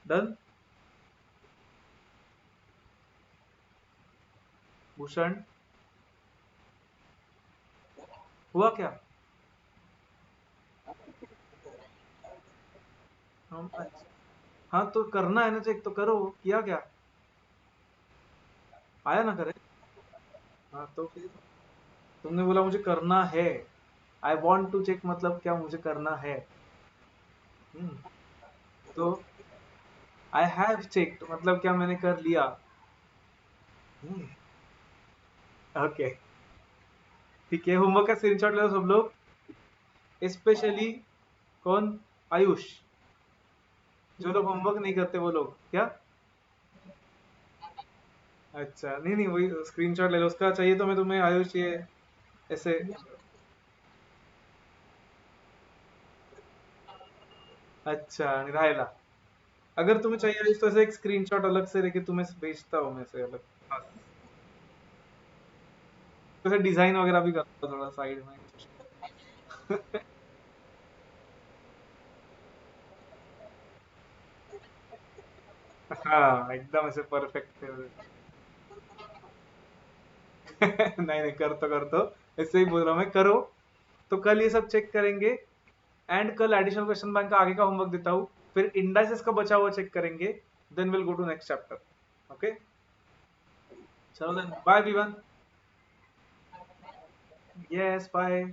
डन। भूषण, हुआ क्या? हम अच्छा, हाँ तो करना है ना चेक, तो करो। किया क्या? आया ना करे? हाँ तो फिर तुमने बोला मुझे करना है। आई वॉन्ट टू चेक मतलब क्या, मुझे करना है। हम्म, तो आई हैव चेक्ड मतलब क्या, मैंने कर लिया। ओके, ठीक है। होमवर्क का स्क्रीनशॉट ले लो सब लोग, स्पेशली कौन? आयुष। जो लोग होमवर्क नहीं करते वो लोग क्या? अच्छा, नहीं नहीं, वही स्क्रीनशॉट ले लो उसका। चाहिए तो मैं तुम्हें आयुष ये ऐसे। अच्छा, रायला। अगर तुम्हें चाहिए आयुष तो ऐसे एक स्क्रीनशॉट अलग से लेके तुम्हें भेजता हूँ मैं से अलग। हाँ, तो ऐसे डिजाइन वगैरह भी करता हूँ थोड़ा साइड में। हाँ एकदम ऐसे परफेक्ट। नहीं नहीं, कर तो ऐसे ही बोल रहा हूँ मैं, करो। तो कल ये सब चेक करेंगे, एंड कल एडिशनल क्वेश्चन बैंक का आगे का होमवर्क देता हूँ, फिर इंडाइसेस का बचा हुआ चेक करेंगे, then will go to next chapter. Okay, चलो then, bye everyone. Yes, bye.